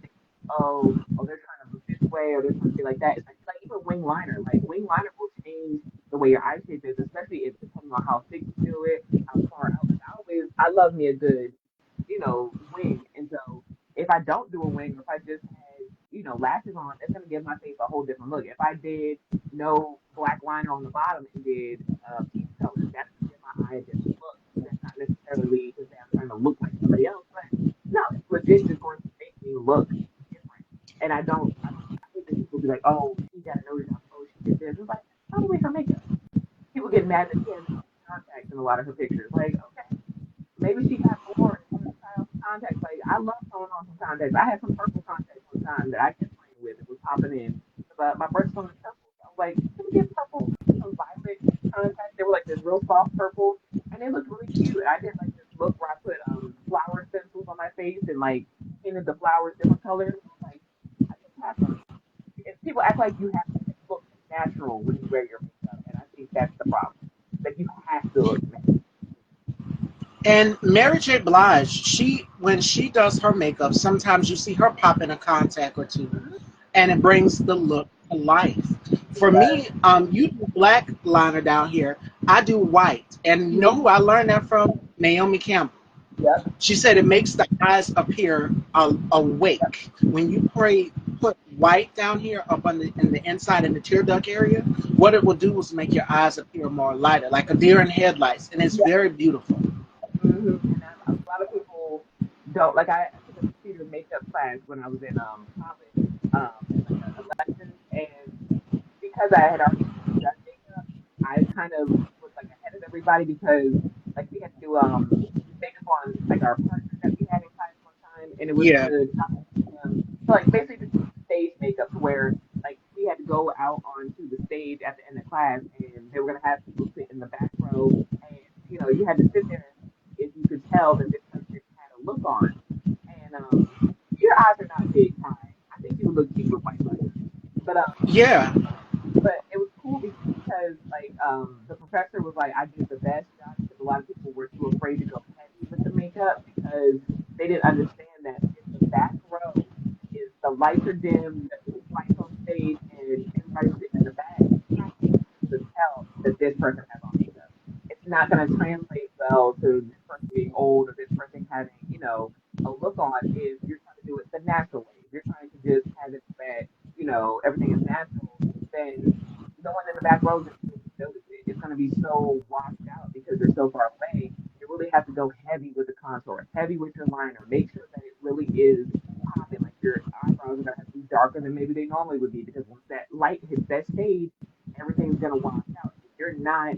they're trying to look this way or they're trying to be like that. It's like even wing liner. Like wing liner will change the way your eye shape is, especially if depending on how thick you do it, how far out. Like I love me a good wing. And so if I don't do a wing, or if I just had, lashes on, it's gonna give my face a whole different look. If I did no black liner on the bottom and did peach color, that's gonna give my eye a different look. That's not necessarily to say I'm trying to look like somebody else, but no, it's legit just going to make me look different. And I hate that people be like, oh, she got a nose job, oh, she did this. It's like, that's not the way her makeup. People get mad that she has contacts in a lot of her pictures. Like, okay, maybe she got bored and wanted to try out some contacts. Like I love throwing on some contacts. I had some purple contacts one time that I kept playing with. It was popping in. But my birthstone is purple. So I was like, can we get purple, some violet contacts? They were like this real soft purple, and they looked really cute. And I did like this look where I put flower stencils on my face and like painted the flowers different colors. Like I just have to. People act like you have to look natural when you wear your makeup, and I think that's the problem. Like you have to look natural.
and Mary J. Blige, she when she does her makeup, sometimes you see her pop in a contact or two,
Mm-hmm.
and it brings the look to life. For me, you do black liner down here, I do white, and you know
Mm-hmm.
who I learned that from? Naomi Campbell.
Yep.
She said it makes the eyes appear
Yep.
awake. When you put white down here up on in the inside in the tear duct area, what it will do is make your eyes appear more lighter, like a deer in headlights, and it's very beautiful.
And a lot of people don't like. I took a theater makeup class when I was in college as like a lesson, and because I had already done makeup, I kind of was like ahead of everybody because like we had to do makeup on like our partners that we had in class one time, and it was
Yeah,
to try to get them so like basically just stage makeup to where like we had to go out onto the stage at the end of class, and they were gonna have people sit in the back row, and you had to sit there if you could tell that this person had a look on, and your eyes are not big, Ty. I think you would look cute with white liner, but
yeah,
it was cool because like the professor was like I did the best job because a lot of people were too afraid to go heavy with the makeup because they didn't understand that in the back row is the lights are dim, there's lights on stage, and everybody's sitting in the back. You have to be able to tell that this person has on makeup. It's not going to translate well to this person being old or this person having a look on if you're trying to do it the natural way. If you're trying to just have it so that everything is natural, then no one in the back row is going to be able to notice it. It's going to be so washed out because they're so far away. You really have to go heavy with the contour, heavy with your liner. Make sure that it really is popping. Like your eyebrows are going to have to be darker than maybe they normally would be because once that light hits that stage, everything's going to wash out. If you're not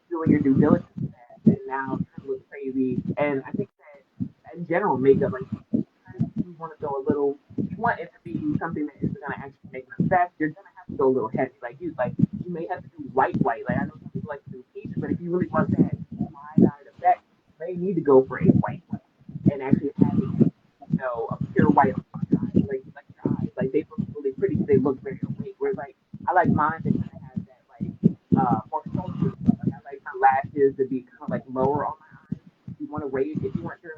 doing your due diligence with that, then now you're going to look crazy. And I think that in general makeup, like sometimes you want to go a little, you want it to be something that is going to actually make an effect. You're going to have to go a little heavy. You may have to do white white. Like I know some people like to do peach, but if you really want that wide eyed effect, you may need to go for a white white and actually have it be, a pure white on your eyes. Like your eyes, like they look really pretty. They look very awake. Whereas like I like mine to kind of have that like more sculptured look. Like I like my lashes to be kind of like lower on my eyes. If you want your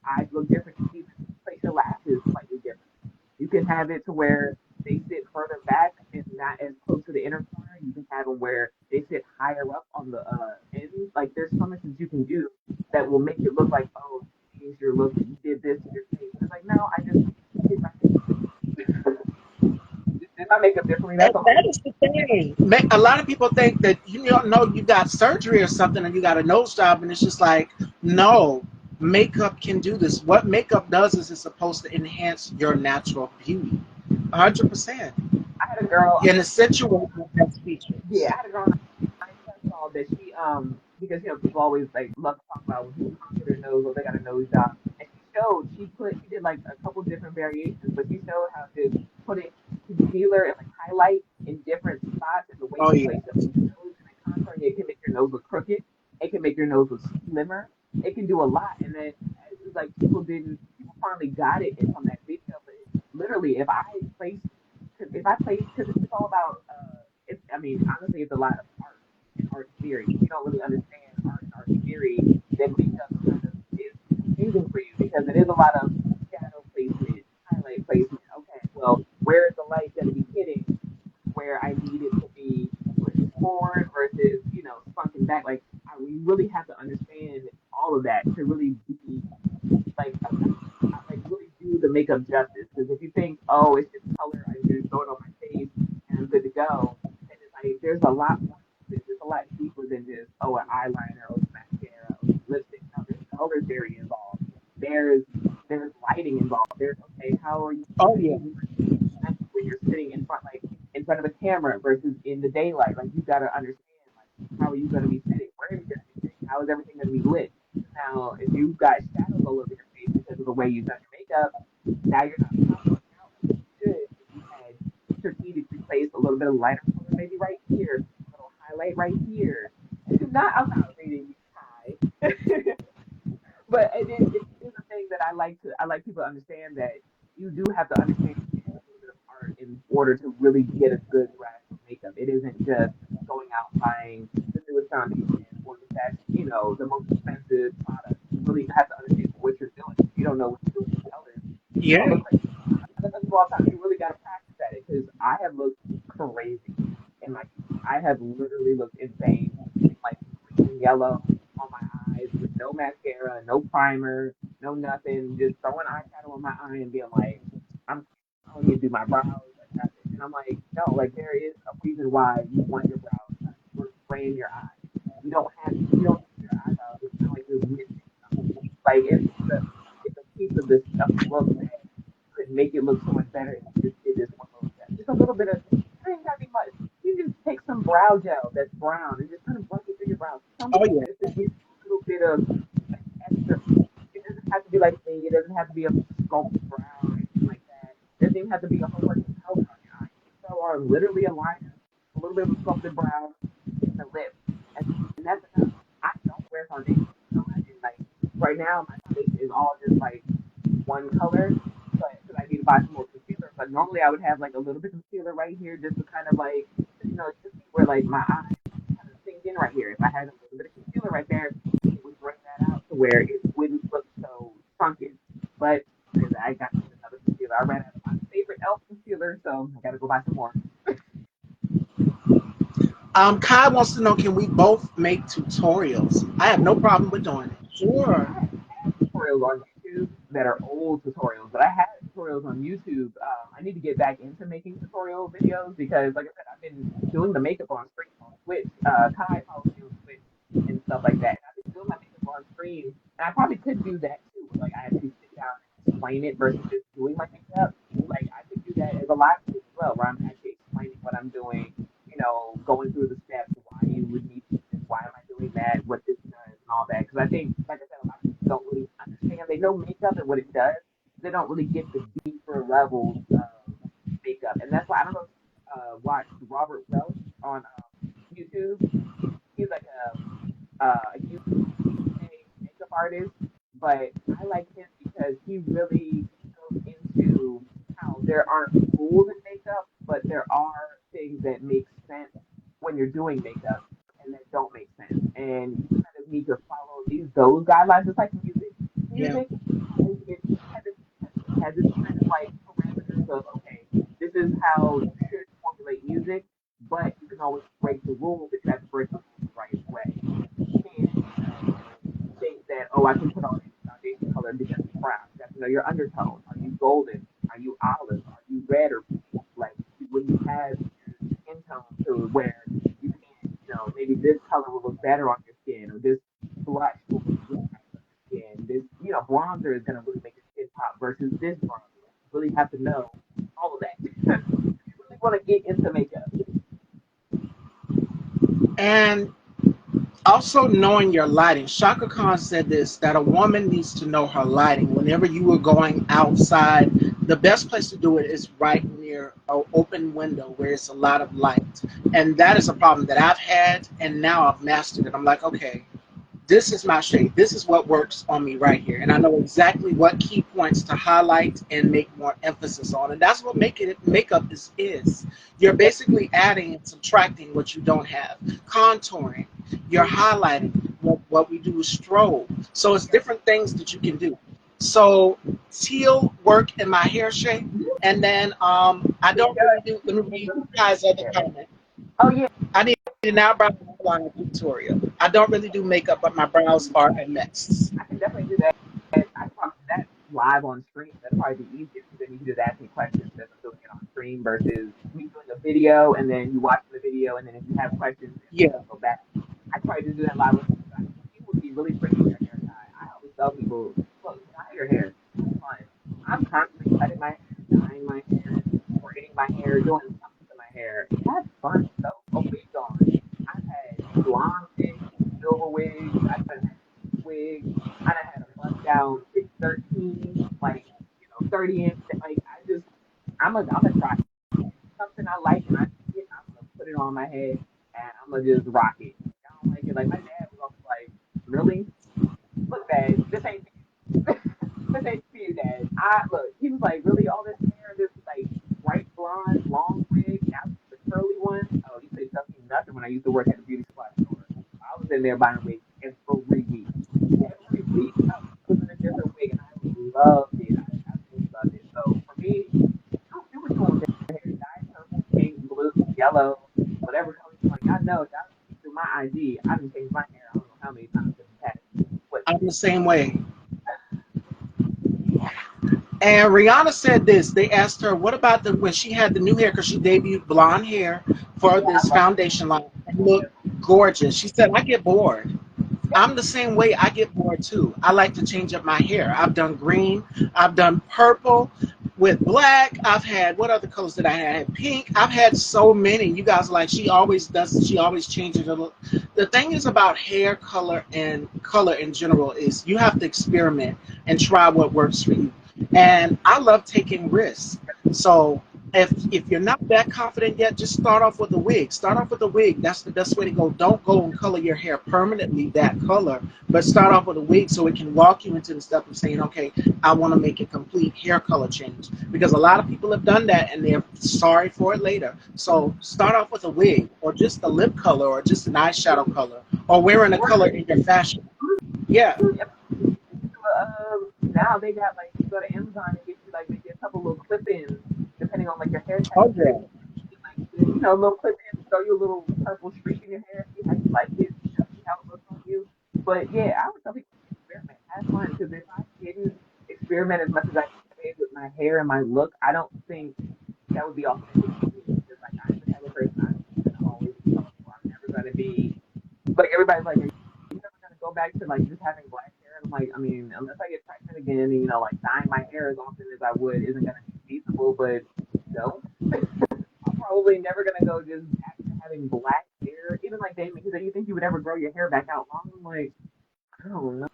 eyes to look different, you can even place your lashes slightly different. You can have it to where they sit further back and not as close to the inner corner. You can have them where they sit higher up on the ends. Like there's so much that you can do that will make it look like, oh, you changed your look, you did this to your face. And it's like, no, I just did my did my makeup differently. That's all.
That is the thing. A lot of people think that you don't know you got surgery or something and you got a nose job, and it's just like, no, makeup can do this. What makeup does is it's supposed to enhance your natural beauty. 100%.
I had a girl.
In a situation that's
Yeah,
features.
I had a girl I saw that she because people always like love to talk about when people contour their nose or they got a nose job, and she did like a couple different variations, but she showed how to put in concealer and like highlight in different spots, and the way
Oh
you
yeah.
place it on your nose and then contouring it can make your nose look crooked. It can make your nose look slimmer. It can do a lot, and then it's like people finally got it from that video, but literally if I place because it's all about I mean, honestly, it's a lot of art and art theory. If you don't really understand art and art theory, then makeup kind of is confusing for you because it is a lot of shadow placement, highlight placement. Okay, well, where is the light going to be hitting where I need it to be pushed forward versus, sunken back? Like, we really have to understand all of that to really be like really do the makeup justice. Because if you think, oh, it's just color, I just throw it on my face and I'm good to go, and it's like there's a lot more to this. It's a lot deeper than just an eyeliner or some mascara or some lipstick. No, there's color theory involved. There's there's lighting involved. There's okay, how are you
Oh yeah.
using when you're sitting in front of a camera versus in the daylight? Like you got to understand like how are you going to be sitting? Where are you going to be sitting? How is everything going to be lit? Now, if you've got shadows all over your face because of the way you've done your makeup, now you're not contouring out like you should if you had strategically placed a little bit of lighter color maybe right here, a little highlight right here. I'm not reading you, Kai. But it is a thing that I like people to understand that you do have to understand a little bit of art in order to really get a good grasp of makeup. It isn't just going out and buying the newest foundation or the best, the most expensive product. You really have to understand what you're doing. If you don't know what you're doing with colors, you're
Yeah.
gonna look crazy. I tell people all the time, you really gotta practice at it because I have looked crazy in my youth. I have literally looked insane, putting like green and yellow on my eyes with no mascara, no primer, no nothing, just throwing eyeshadow on my eye and being like, I don't need to do my brows like nothing. And I'm like, no, like there is a reason why you want your brows done. You're spraying your eyes. You don't need your eyebrows. It's kind of like you're missing something. Like it's a piece of this of the look that could make it look so much better if you just did this one little step. Just a little bit of it ain't gotta be much. You can just take some brow gel that's brown and just kind of brush it through your brows.
Oh
Something
yeah.
just to give you a little bit of like extra. It doesn't have to be like me. It doesn't have to be a sculpted brow or anything like that. It doesn't even have to be a whole bunch of color on your eye. You can throw on literally a liner, a little bit of a sculpted brow, and a lip, and that's enough. I don't wear foundation, and like right now my foundation is all just like one color, but because I need to buy some more concealer. But normally I would have like a little bit of concealer right here, just to kind of like, just where like my eyes kind of sink in right here. If I had a little bit of concealer right there, it would bring that out to where it wouldn't look so sunken. But I got to get another concealer. I ran out of my favorite e.l.f. concealer, so I got to go buy some more.
Kai wants to know, can we both make tutorials? I have no problem with doing it. Sure.
I have tutorials on YouTube that are old tutorials, but I had tutorials on YouTube. I need to get back into making tutorial videos because, like I said, I've been doing the makeup on screen on Twitch. Kai follows me on Twitch and stuff like that. And I've been doing my makeup on screen, and I probably could do that too. Like I actually sit down and explain it versus just doing my makeup. Like I could do that as a live stream as well, where I'm actually explaining what I'm doing. Going through the steps, why you would need this, why am I doing that, what this does, and all that. Because I think, like I said, a lot of people don't really understand. They know makeup and what it does. They don't really get the deeper levels of makeup, and that's why I don't know. Watch Robert Welch on YouTube. He's like a UK makeup artist, but I like him because he really goes into how there aren't rules in makeup, but there are things that make sense when you're doing makeup and that don't make sense. And you kind of need to follow those guidelines. It's like music.
Yeah.
Music has its has its kind of like parameters of okay, this is how you should formulate music, but you can always break the rules, but you have to break the rules the right way. You can't think that, oh, I can put on any foundation color because it's brown. You have to know your undertone. Are you golden? Are you olive? Are you red or pink? Like when you have your skin tone to where you can't, maybe this color will look better on your skin or this blush will look really nice on your skin. This, bronzer is going to really make your skin pop versus this bronzer. You really have to know all of that. You really want to get into makeup.
And also knowing your lighting. Shaka Khan said this, that a woman needs to know her lighting. Whenever you are going outside, the best place to do it is right near an open window where it's a lot of light. And that is a problem that I've had, and now I've mastered it. I'm like, okay, this is my shade. This is what works on me right here. And I know exactly what key points to highlight and make more emphasis on. And that's what makeup is. You're basically adding and subtracting what you don't have. Contouring, you're highlighting. What we do is strobe. So it's different things that you can do. So teal work in my hair shape. And then I don't really do, let me read you guys' other comment.
Oh yeah,
I need an eyebrow line tutorial. I don't really do makeup, but my brows are a mess.
I can definitely do that. I can probably do that live on stream. That'd probably be easier because then you can just ask me questions as I'm doing it on stream versus me doing a video and then you watch the video and then if you have questions, then we
Yeah.
can go back. I can probably just do that live on stream. It would be really pretty with your hair tie. I always tell people, look, dye your hair. Have fun. I'm constantly cutting my hair, dyeing my hair, braiding my hair, doing something to my hair. Have fun. Throw a wig on. I've had blonde wigs, silver wigs. I've had wigs. I done had a bust down 613, like, 30 inch. Like, I'm a try. Something I like and I see it, I'm gonna put it on my head and I'm gonna just rock it. I don't like it. Like, my dad was always like, really? Look, Dad, this ain't for you. This ain't for you, Dad. Look, he was like, really? All this hair, this, like, bright blonde, long wig, now the curly one? Oh, you say something nothing when I used to work at a beauty supply store. I was in there buying wigs every week. Every week I was in a different wig and I loved it. I absolutely loved it. So for me, do what you want with your hair. Dye it purple, pink, blue, yellow, whatever color you want. I know that through my IG, I done changed my hair I don't know how many times in the past. What
I'm the same way. And Rihanna said this. They asked her, what about when she had the new hair, because she debuted blonde hair for
yeah, I
this
love
foundation line and looked gorgeous. She said, I get bored. I'm the same way. I get bored too. I like to change up my hair. I've done green. I've done purple with black. I've had, what other colors did I have? I had pink. I've had so many. You guys like, she always does, she always changes it. The thing is about hair color and color in general is you have to experiment and try what works for you. And I love taking risks. So if you're not that confident yet, just start off with a wig. Start off with a wig. That's the best way to go. Don't go and color your hair permanently that color, but start off with a wig so it can walk you into the step of saying, okay, I want to make a complete hair color change. Because a lot of people have done that and they're sorry for it later. So start off with a wig or just a lip color or just an eyeshadow color or wearing a color in your fashion. Yeah.
it. Now they got like you go to Amazon and get you like maybe a couple little clip-ins depending on like your hair
Oh
texture.
yeah.
Like little clip-ins, throw you a little purple streak in your hair, see how you like it, see how it looks on you. But yeah, I would tell people to experiment, have fun. Because if I didn't experiment as much as I did with my hair and my look, I don't think that would be authentic to me. Because like I'm the type of person I'm gonna always be colorful. I'm never gonna be like everybody's like, are you never gonna go back to like just having black hair? And I'm like, I mean, unless I get pregnant again, and like dyeing my hair as often as I would isn't gonna be feasible. But no, I'm probably never gonna go just back to having black hair. Even like Damon, he said, you think you would ever grow your hair back out long? I'm like, I don't know.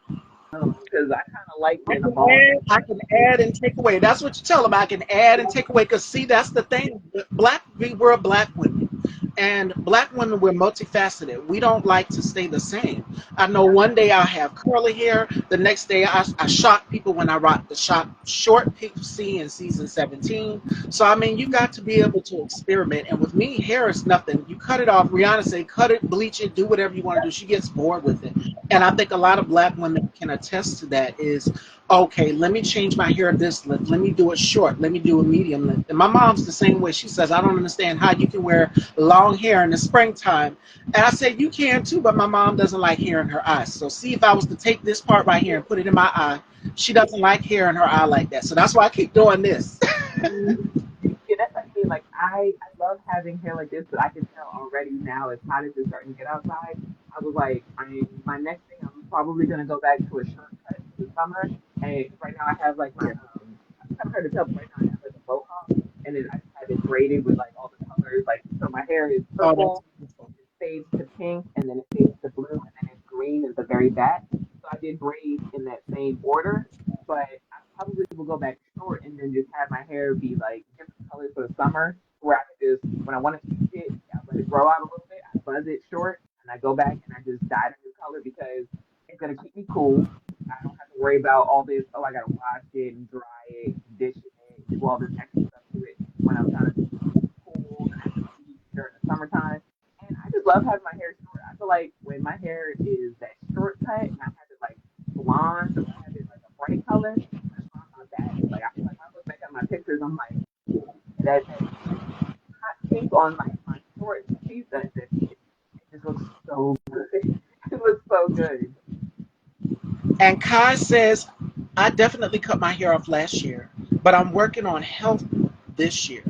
because I kind of like
I
being a
can
boss.
I can add and take away. That's what you tell them. I can add and take away. Cause see, that's the thing. We're black women, and black women we're multifaceted. We don't like to stay the same. I know
Yep.
one day I have curly hair. The next day I shock people when I rock the short pixie in season 17. So I mean, you got to be able to experiment. And with me, hair is nothing. You cut it off. Rihanna say, cut it, bleach it, do whatever you want to do. She gets bored with it. And I think a lot of black women can attest to that is, okay, let me change my hair this length. Let me do it short. Let me do a medium length. And my mom's the same way. She says, I don't understand how you can wear long hair in the springtime. And I said, you can too, but my mom doesn't like hair in her eyes. So see, if I was to take this part right here and put it in my eye, she doesn't like hair in her eye like that. So that's why I keep doing this.
Yeah, that's like me. Like I love having hair like this, but I can tell already now as hot as it's starting to get outside. I was like, my next thing I'm probably gonna go back to a shortcut for the summer. And 'cause right now I have like my
Yeah.
it's kind of hard to tell, but right now I have like a mohawk, and then I just have it braided with like all the colors. Like so, my hair is
Oh, that's
purple,
beautiful.
it fades to pink, and then it fades to blue, and then it's green at the very back. So I did braids in that same order, but I probably will go back short and then just have my hair be like different colors for the summer, where I can just when I want to change it, I let it grow out a little bit, I buzz it short, and I go back and I just dye it a new color because it's gonna keep me cool. I don't have to worry about all this. Oh, I gotta wash it and dry it, condition it, do all this extra stuff to it when I'm trying to be cool at the beach during the summertime. And I just love having my hair short. I feel like when my hair is that short cut and I have it like blonde or I have it like a bright color, that's why I'm not bad. Like I feel like I look back at my pictures, I'm like that hot pink on like my short teeth. It just looks so good. It looks so good.
And Kai says, I definitely cut my hair off last year, but I'm working on health this year.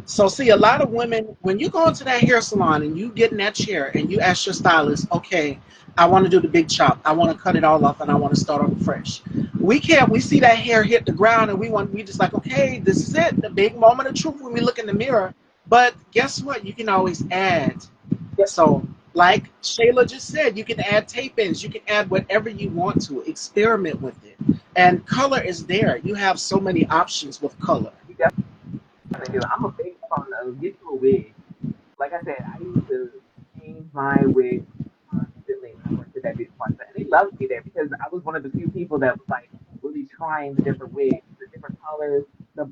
So, see, a lot of women, when you go into that hair salon and you get in that chair and you ask your stylist, okay, I want to do the big chop, I want to cut it all off, and I want to start over fresh. We can't, we see that hair hit the ground and we just like, okay, this is it, the big moment of truth when we look in the mirror. But guess what? You can always add.
Yep.
So, like Shayla just said, you can add tape ins, you can add whatever you want to, experiment with it. And color is there. You have so many options with color.
You definitely do. I'm a big fan of get you a wig. Like I said, I used to change my wig constantly when I worked at that beauty salon. And they loved me there because I was one of the few people that was like really trying the different wigs, the different colors.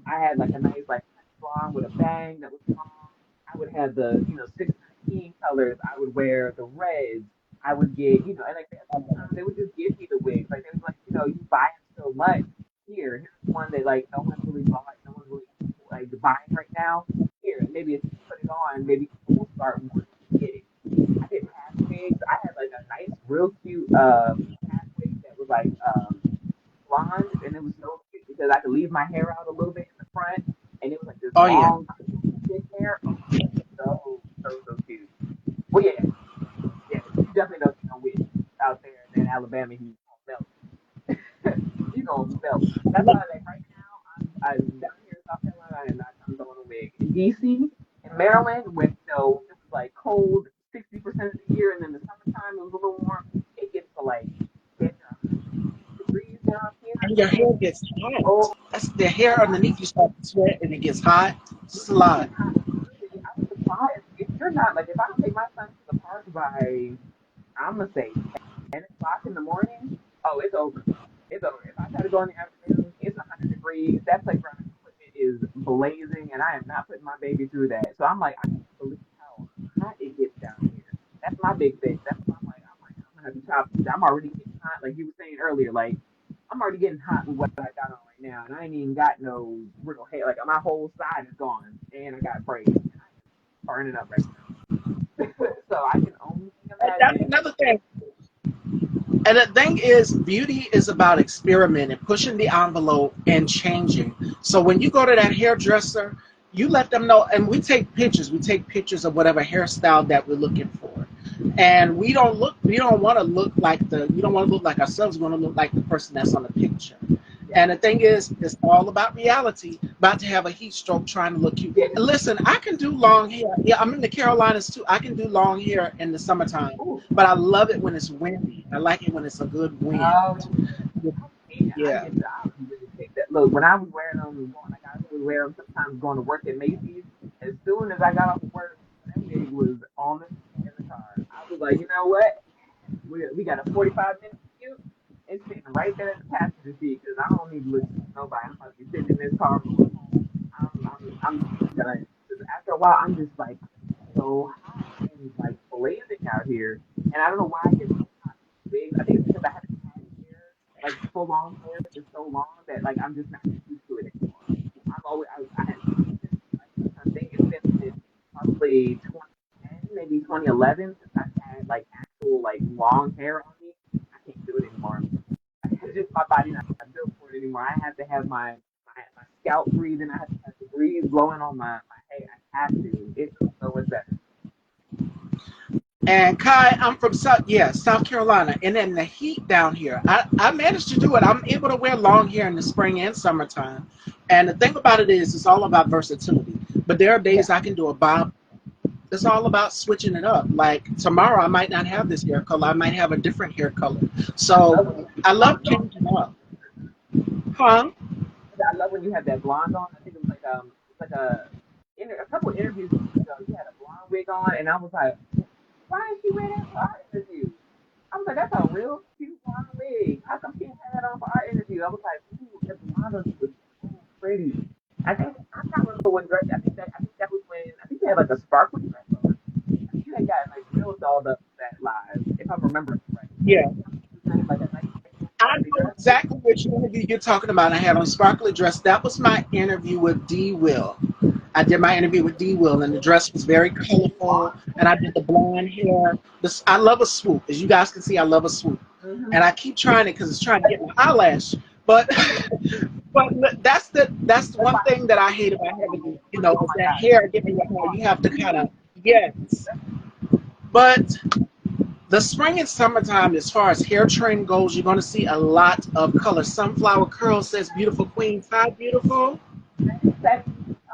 I had like a nice like blonde with a bang that was long. I would have the 619 colors. I would wear the reds. I would get and like sometimes they would just give me the wigs. Like they was like you buy them so much. Here's one that like no one's really bought, no one's really like buying right now. Here, maybe if you put it on, maybe people will start wanting to get it. I did half wigs. I had like a nice, real cute half wig that was like blonde, and it was so cute because I could leave my hair out a little bit in the front, and it was like this
Oh yeah.
long, thick hair. Oh, so cute. Well, yeah, yeah. You definitely don't see no wigs out there in that Alabama heat. You gonna melt. That's why, like right now, I'm down here in South Carolina. I am not trying to throw on a wig. In DC, in Maryland, when it was like cold 60% of the year, and then the summertime it was a little warm. It gets to like 10 degrees down here.
And your
And
hair gets
oh,
hot. That's the hair underneath you start to sweat and it gets hot. It's just a
it
lot.
gets hot. Literally, I was surprised. If you're not like, if I don't take my son to the park by, I'm gonna say 10 o'clock in the morning, oh, it's over. It's over. If I try to go in the afternoon, it's 100 degrees. That playground equipment is blazing, and I am not putting my baby through that. So I'm like, I can't believe how hot it gets down here. That's my big thing. That's why I'm gonna have to chop. I'm already getting hot, like you were saying earlier. Like I'm already getting hot with what I got on right now, and I ain't even got no real hair. Like my whole side is gone, and I got braids, and I'm burning up right now. So I can only
And that's
imagine.
another thing. And the thing is, beauty is about experimenting, pushing the envelope, and changing. So when you go to that hairdresser, you let them know, and we take pictures. We take pictures of whatever hairstyle that we're looking for, and we don't want to look like we don't want to look like ourselves. We want to look like the person that's on the picture.
Yeah,
And the thing is, it's all about reality. About to have a heat stroke trying to look cute.
yeah.
Listen, I can do long hair. Yeah, I'm in the Carolinas too. I can do long hair in the summertime,
Ooh.
but I love it when it's windy. I like it when it's a good wind.
Oh, I
Yeah.
get to, I would really take that. Look, when I was wearing them, like I would wear them sometimes going to work at Macy's. As soon as I got off of work, that wig was on the seat in the car. I was like, you know what? We got a 45-minute commute. It's sitting right there in the passenger seat because I don't need to listen to nobody. I'm about to be sitting in this car going home. I'm done. 'Cause after a while, I'm just like so hot and like blazing out here, and I don't know why I get so hot with wigs. I think it's because I haven't had hair, like full on hair, for so long that like I'm just not used to it anymore. I hadn't had it since like I think it's been since probably 2010, maybe 2011 since I've had like actual like long hair on me. I can't do it anymore. It's just my body not built for it anymore. I have to have my scalp breathing. I have to have the breeze blowing on my head. I have to. It feels so much better.
And Kai, I'm from South Carolina, and in the heat down here, I managed to do it. I'm able to wear long hair in the spring and summertime. And the thing about it is, it's all about versatility. But there are
Yeah.
days I can do a bob. It's all about switching it up. Like tomorrow, I might not have this hair color. I might have a different hair color.
I love when
So
you have
I
that
love
blonde on.
changing up. Huh?
I love when you have that blonde on. I think it was like a couple of interviews ago. You had a blonde wig on, and I was like, why did she wear that for our interview? I was like, that's a real cute blonde wig. How come she didn't have that on for our interview? I was like, ooh, the blonde on you was so pretty. I can't remember what dress. I think that was when I think you had like a sparkly dress on. I think you had got like real dolled up that live, if I'm remembering correctly.
Yeah.
You had like a nice
I
sparkly
know
dress.
exactly which interview you're talking about. I had on sparkly dress. That was my interview with D Will. I did my interview with D Will, and the dress was very colorful. And I did the blonde hair. I love a swoop, as you guys can see. I love a swoop,
Mm-hmm.
and I keep trying it because it's trying to get my eyelash. But that's the
That's
one
why
thing that I hate about having,
oh
is
my
that
god,
hair giving you hair. You have to kind of, yes. But the spring and summertime, as far as hair trend goes, you're going to see a lot of color. Sunflower Curl says, "Beautiful queen." Hi, beautiful.
that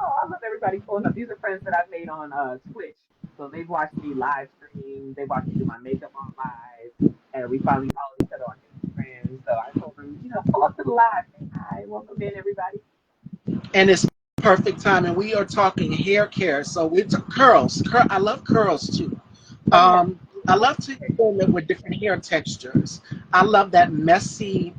oh, I love everybody pulling up. These are friends that I've made on Twitch. So they've watched me live stream. They watched me do my makeup on live. And we finally followed each other on Instagram. So I told them, pull up to the live. Say hi. Welcome in, everybody.
And it's perfect time. And we are talking hair care. So we're curls. I love curls too.
Oh, yeah.
I love to experiment with different hair textures. I love that messy.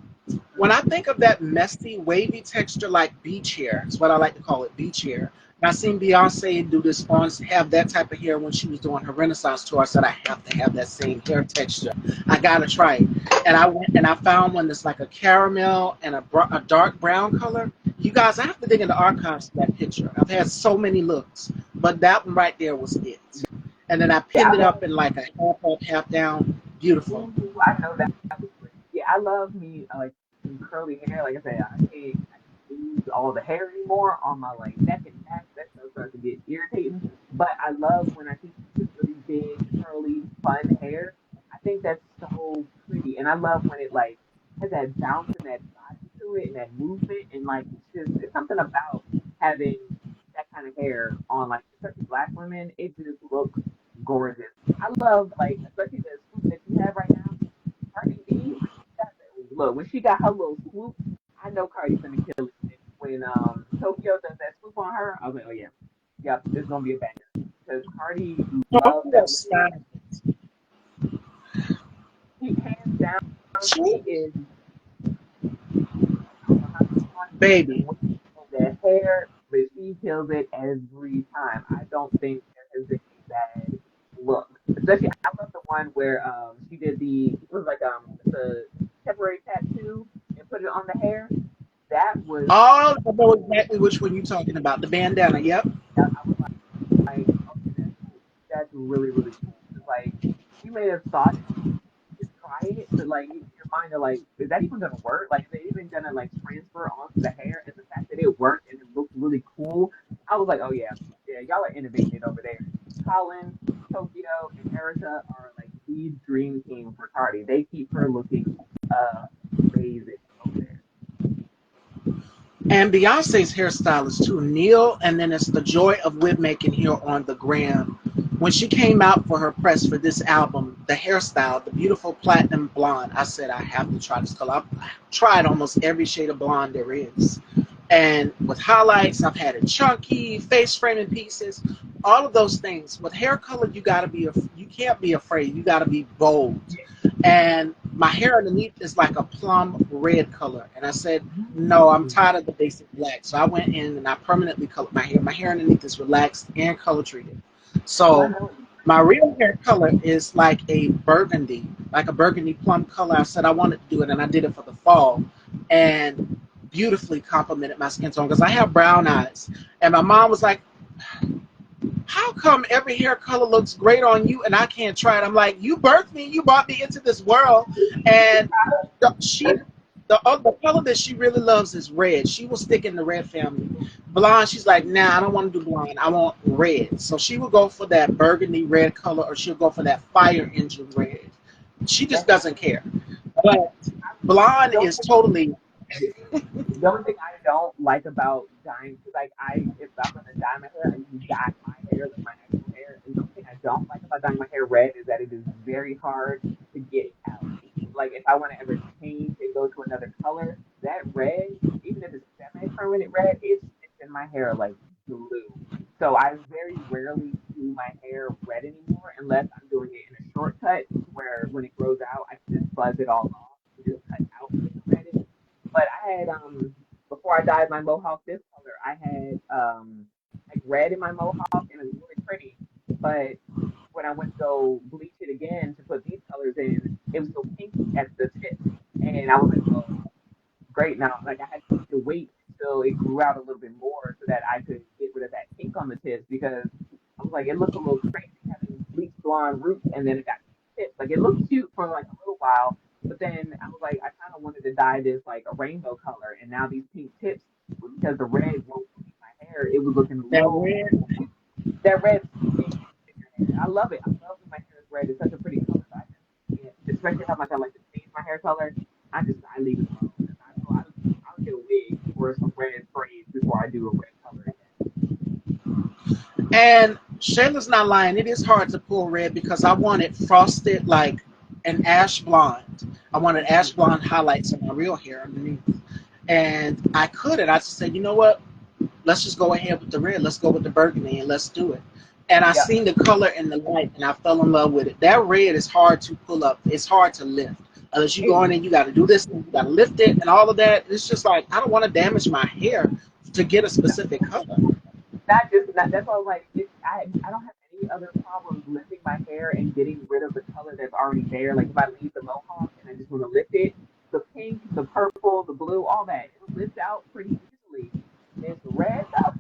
When I think of that messy, wavy texture, like beach hair, is what I like to call it, beach hair. And I seen Beyonce do this have that type of hair when she was doing her Renaissance tour. I said I have to have that same hair texture. I gotta try it. And I went and I found one that's like a caramel and a dark brown color. You guys, I have to dig in the archives for that picture. I've had so many looks, but that one right there was it. And then I
Yeah,
pinned
I
it
love
up in like a half up, half down. Beautiful.
Ooh, I know that was pretty. Yeah, I love me like some curly hair. Like I said, I can't lose all the hair anymore on my like neck and back. That stuff starts to get irritating. But I love when I see this really big curly fun hair. I think that's so pretty, and I love when it like has that bounce and that body to it and that movement and like it's something about having that kind of hair on like especially black women. It just looks gorgeous. I love like especially the swoop that you have right now. Cardi B, when she got that look, when she got her little swoop, I know Cardi's gonna kill it. When Tokyo does that swoop on her, I was like, oh yeah, yep, it's gonna be a banger. Because Cardi loves
Tokyo
that wig.
style.
She hands down, she
Swoop,
is. I don't know how she's doing it with the
baby.
wig and the hair, but she kills it every time. I don't think there has been a bad look. Especially, I love the one where she did it was like the temporary tattoo and put it on the hair. That was
Oh, I know exactly which one you're talking about. The bandana. Yep.
I was like, okay, that's really really cool. It's like you may have thought to try it, but like in your mind are like, is that even gonna work? Like, is it even gonna like transfer onto the hair? And the fact that it worked and it looked really cool, I was like, oh yeah, yeah, y'all are innovating it over there. Colin, Tokyo, and Erica are like the dream team for Cardi. They keep her looking amazing over there.
And Beyonce's hairstylist too, Neil, and then it's the joy of wig making here on the gram. When she came out for her press for this album, the hairstyle, the beautiful platinum blonde, I said, I have to try this color. I've tried almost every shade of blonde there is. And with highlights, I've had it chunky, face framing pieces, all of those things. With hair color, you can't be afraid. You gotta be bold. And my hair underneath is like a plum red color. And I said, no, I'm tired of the basic black. So I went in and I permanently colored my hair. My hair underneath is relaxed and color treated.
Oh, I
So
know.
my real hair color is like a burgundy plum color. I said I wanted to do it, and I did it for the fall, and beautifully complemented my skin tone because I have brown eyes. And my mom was like, "How come every hair color looks great on you and I can't try it?" I'm like, "You birthed me, you brought me into this world," and she. The color that she really loves is red. She will stick in the red family. Blonde, she's like, nah, I don't want to do blonde. I want red. So she will go for that burgundy red color, or she'll go for that fire engine red. She just
That's
doesn't care. But blonde
the only
is totally,
The only thing I don't like about dyeing, cause like if I'm gonna dye my hair, I usually dye my hair, like my actual hair. And the only thing I don't like about dyeing my hair red is that it is very hard to get out. Like if I want to ever change and go to another color, that red, even if it's semi-permanent red, it sticks in my hair like glue. So I very rarely do my hair red anymore unless I'm doing it in a shortcut where when it grows out, I can just buzz it all off and just cut out where the red is. But I had before I dyed my mohawk this color, I had like red in my mohawk and it was really pretty. But when I went to go bleach it again to put these colors in, it was so pinky at the tip. And I was like, well, great now. Like I had to wait until it grew out a little bit more so that I could get rid of that pink on the tips because I was like, it looked a little crazy having bleach blonde roots and then it got tips. Like it looked cute for like a little while, but then I was like, I kind of wanted to dye this like a rainbow color, and now these pink tips because the red won't bleach my hair, it was looking a
that
little
red.
that red pink in your hair. I love it. I love when my hair is red. It's such a pretty color. So I just can't, especially how much I like to change my hair color. I leave it alone. I'll get a wig or some red braids before I do a red color again.
And Shayla's not lying. It is hard to pull red because I want it frosted like an ash blonde. I wanted ash blonde highlights in my real hair underneath. And I couldn't. I just said, you know what? Let's just go ahead with the red. Let's go with the burgundy and let's do it. And I
Yep.
seen the color in the light and I fell in love with it. That red is hard to pull up. It's hard to lift. Unless you go in and you got to do this, and you got to lift it and all of that. It's just like, I don't want to damage my hair to get a specific color.
Not just not, that's why I was like, I don't have any other problems lifting my hair and getting rid of the color that's already there. Like if I leave the mohawk and I just want to lift it, the pink, the purple, the blue, all that, it'll lift out pretty easily. This red stuff,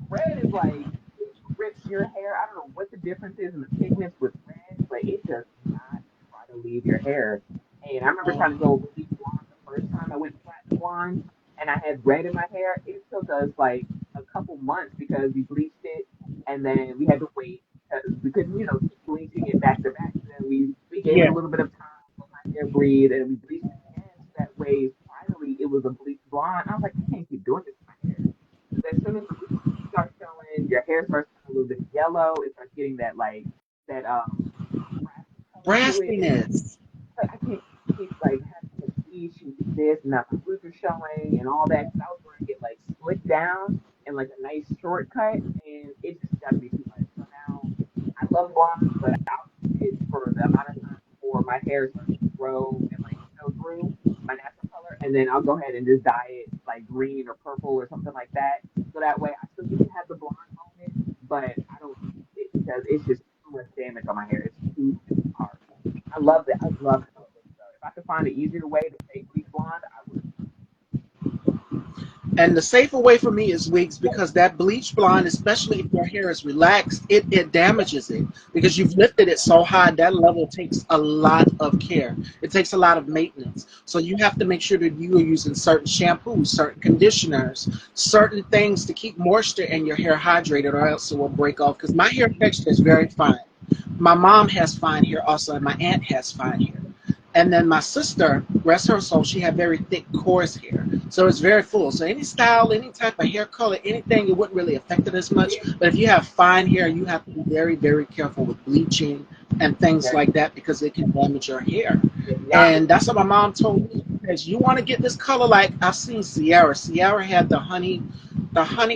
red is like it rips your hair. I don't know what the difference is in the pigments with red, but it does not try to leave your hair. And I remember trying to go bleach blonde the first time I went platinum blonde, and I had red in my hair. It took us like a couple months because we bleached it, and then we had to wait because we couldn't, keep bleaching it back to back. So then we gave it
Yeah.
a little bit of time to let my hair breathe, and we bleached it again. So that way, finally, it was a bleached blonde. I was like, I can't keep doing this to my hair. Because as soon as the bleach starts showing, your hair starts turning a little bit yellow. It starts getting that like that brassy color to it. It's
Raspiness.
like I can't keep like having to bleach and do this, and now my roots are showing and all that. Because I was going to get like slicked down and like a nice shortcut, and it just got to be too much. So now I love blondes, but I'll do it for the amount of time before my hair starts to grow and like show through my natural color, and then I'll go ahead and just dye it like green or purple or something like that. So that way I still get to have the blonde moment, but I don't bleach it because it's just too much damage on my hair. It's too hard. I love that. I love how it looks though. If I could find an easier way to fake bleach blonde, I would.
And the safer way for me is wigs because that bleach blonde, especially if your hair is relaxed, it damages it because you've lifted it so high. That level takes a lot of care. It takes a lot of maintenance. So you have to make sure that you are using certain shampoos, certain conditioners, certain things to keep moisture in your hair hydrated, or else it will break off. Because my hair texture is very fine. My mom has fine hair also, and my aunt has fine hair. And then my sister, rest her soul, she had very thick, coarse hair. So it's very full. So any style, any type of hair color, anything, it wouldn't really affect it as much. But if you have fine hair, you have to be very, very careful with bleaching and things
Okay.
like that because it can damage your hair.
Yeah.
And that's what my mom told me. Because you want to get this color like I've seen Sierra. Sierra had the honey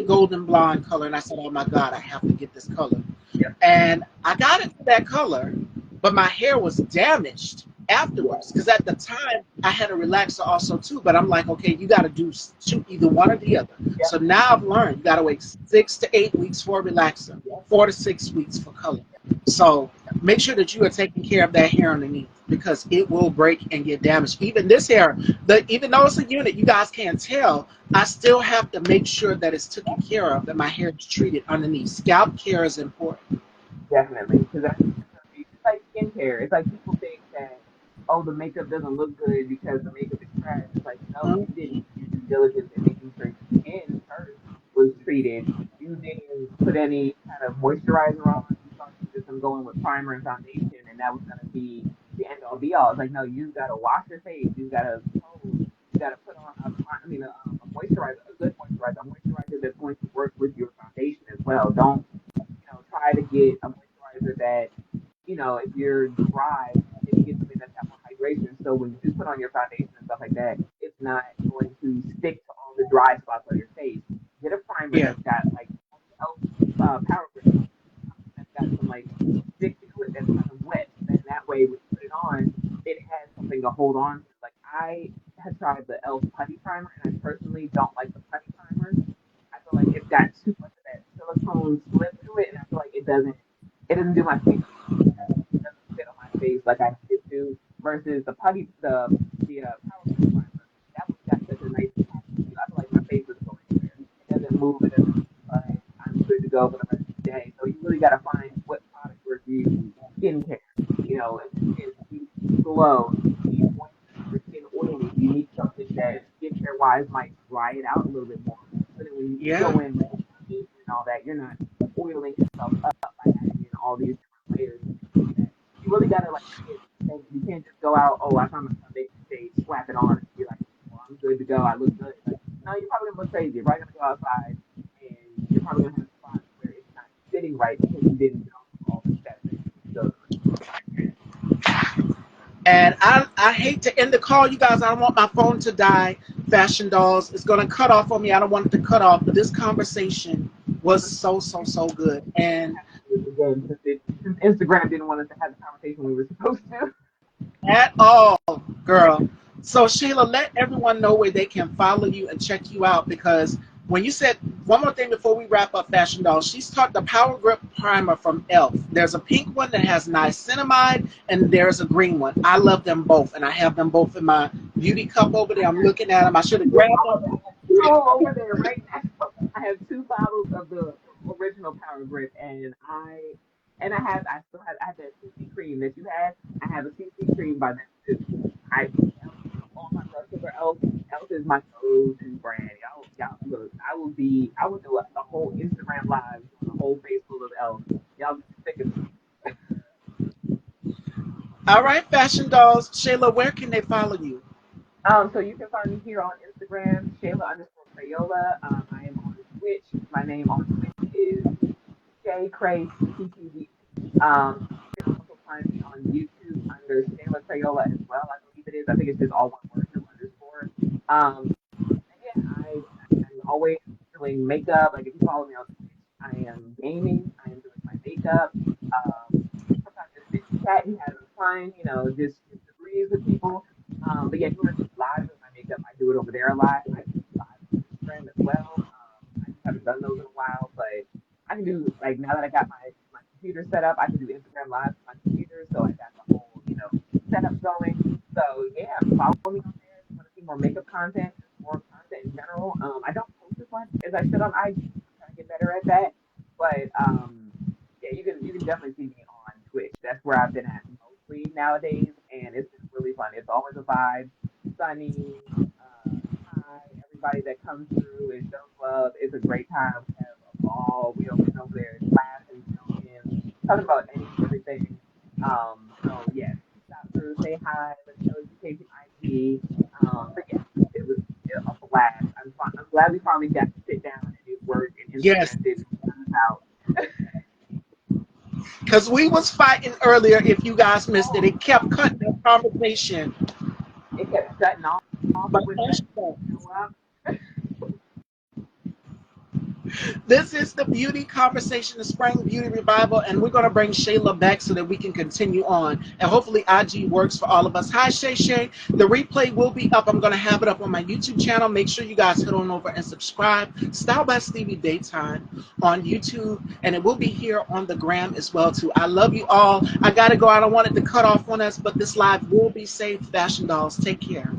golden blonde color, and I said, "Oh my God, I have to get this color."
Yep.
And I got into that color, but my hair was damaged
Yeah.
afterwards because at the time I had a relaxer also too. But I'm like, okay, you got to do either one or the other.
Yep.
So now I've learned you got to wait 6 to 8 weeks for a relaxer,
Yep.
4 to 6 weeks for color. So make sure that you are taking care of that hair underneath because it will break and get damaged. Even this hair, even though it's a unit, you guys can't tell. I still have to make sure that it's taken care of, that my hair is treated underneath. Scalp care is important.
Definitely, because that's it's like skincare. It's like people think that, oh, the makeup doesn't look good because the makeup is trash. It's like, no, you didn't do your due diligence in making sure your skin first was treated. You didn't put any kind of moisturizer on. You thought you were just going with primer and foundation, and that was going to be the end all be all. It's like, no, you got to wash your face. You got to pose. You got to put on a moisturizer, a good moisturizer, a moisturizer that's going to work with your foundation as well. Don't try to get a moisturizer that, if you're dry, maybe get something that's got more hydration. So when you do put on your foundation and stuff like that, it's not going to stick to all the dry spots on your face. Get a primer
Yeah.
that's got like power grip, that's got some like stick to it that's kind of wet. Then that way, when you put it on, it has something to hold on to. Like I have tried the Elf Putty Primer, and I personally don't like the putty primers. I feel like it's got too much of that silicone slip to it, and I feel like it doesn't do my face it doesn't fit on my face like I need it to. Versus the Power Grip Primer, that one's got such a nice package feel. I feel like my face doesn't go anywhere. It doesn't move. It doesn't but I'm good to go for the rest of the day. So you really got to find what product works for you. Skincare, if your skin needs glow, if you need moisture, if your skin oily, you need something that skincare wise might dry it out a little bit more. So that when you do
Yeah.
go in with the foundation and all that, you're not oiling yourself up by adding in all these different layers and things like that. You really got to like pay attention. You can't just go out, oh, I found my foundation shade, slap it on, and be like, well, I'm good to go. I look good. Like, no, you're probably gonna look crazy. You're probably gonna go outside and you're probably gonna have spots where it's not sitting right because you didn't go all the steps that you need to go through.
And I hate to end the call, you guys. I don't want my phone to die. Fashion Dolls is going to cut off on me. I don't want it to cut off. But this conversation was so, so, so good. And
Again, since Instagram didn't want us to have the conversation we were supposed to.
at all, girl. So, Sheila, let everyone know where they can follow you and check you out because when you said one more thing before we wrap up Fashion Dolls, she's taught the Power Grip Primer from e.l.f. There's a pink one that has niacinamide and there's a green one. I love them both and I have them both in my beauty cup over there. I'm looking at them. I should have grabbed them.
Two over there right now. I have two bottles of the original Power Grip, I have that CC cream that you had. I have a CC cream by them too. I all my blood sugar Elf. Elf is my go-to brand. Y'all look. I will do a whole Instagram live doing a whole face full of Elf. Y'all be sick of me.
All right, Fashion Dolls. Sheila, where can they follow you?
So you can find me here on Instagram, Shayla underscore Crayola. I am on Twitch. My name on Twitch is Shay Cray TTV. You can also find me on YouTube under Shayla Crayola as well. I believe it is. I think it's just all one word, no underscore. And yeah, I'm always doing makeup. Like if you follow me on Twitch, I am gaming. I am doing my makeup. Sometimes just sit and chat and have fun. Just shoot the breeze with people. But yeah, if you want to see live with my makeup, I do it over there a lot. I can do live on Instagram as well. I just haven't done those in a while, but I can do like now that I got my computer set up, I can do Instagram live from my computer, so I got the whole setup going. So yeah, follow me on there if you want to see more makeup content, just more content in general. I don't post as much as I should on IG. I'm trying to get better at that, but yeah, you can definitely see me on Twitch. That's where I've been at mostly nowadays, and it's been really fun. It's always a vibe, sunny. Hi, everybody that comes through and shows love. It's a great time. We have a ball. We over there laughing, joking, talking about any and everything. So yeah, stop through, say hi, let me know if you came from IG. But yeah, it was a last. I'm glad we finally got to sit down and do work, and
Yes,
Instagram didn't cut us out.
because we was fighting earlier. If you guys missed it, it kept cutting the conversation.
It kept shutting off. It
But
wouldn't let me show up.
this is the Beauty Conversation, the Spring Beauty Revival, and we're going to bring Shayla back so that we can continue on. And hopefully IG works for all of us. Hi, Shay Shay. The replay will be up. I'm going to have it up on my YouTube channel. Make sure you guys head on over and subscribe. Style by Stevie Daytime on YouTube, and it will be here on the gram as well, too. I love you all. I got to go. I don't want it to cut off on us, but this live will be saved. Fashion Dolls, take care.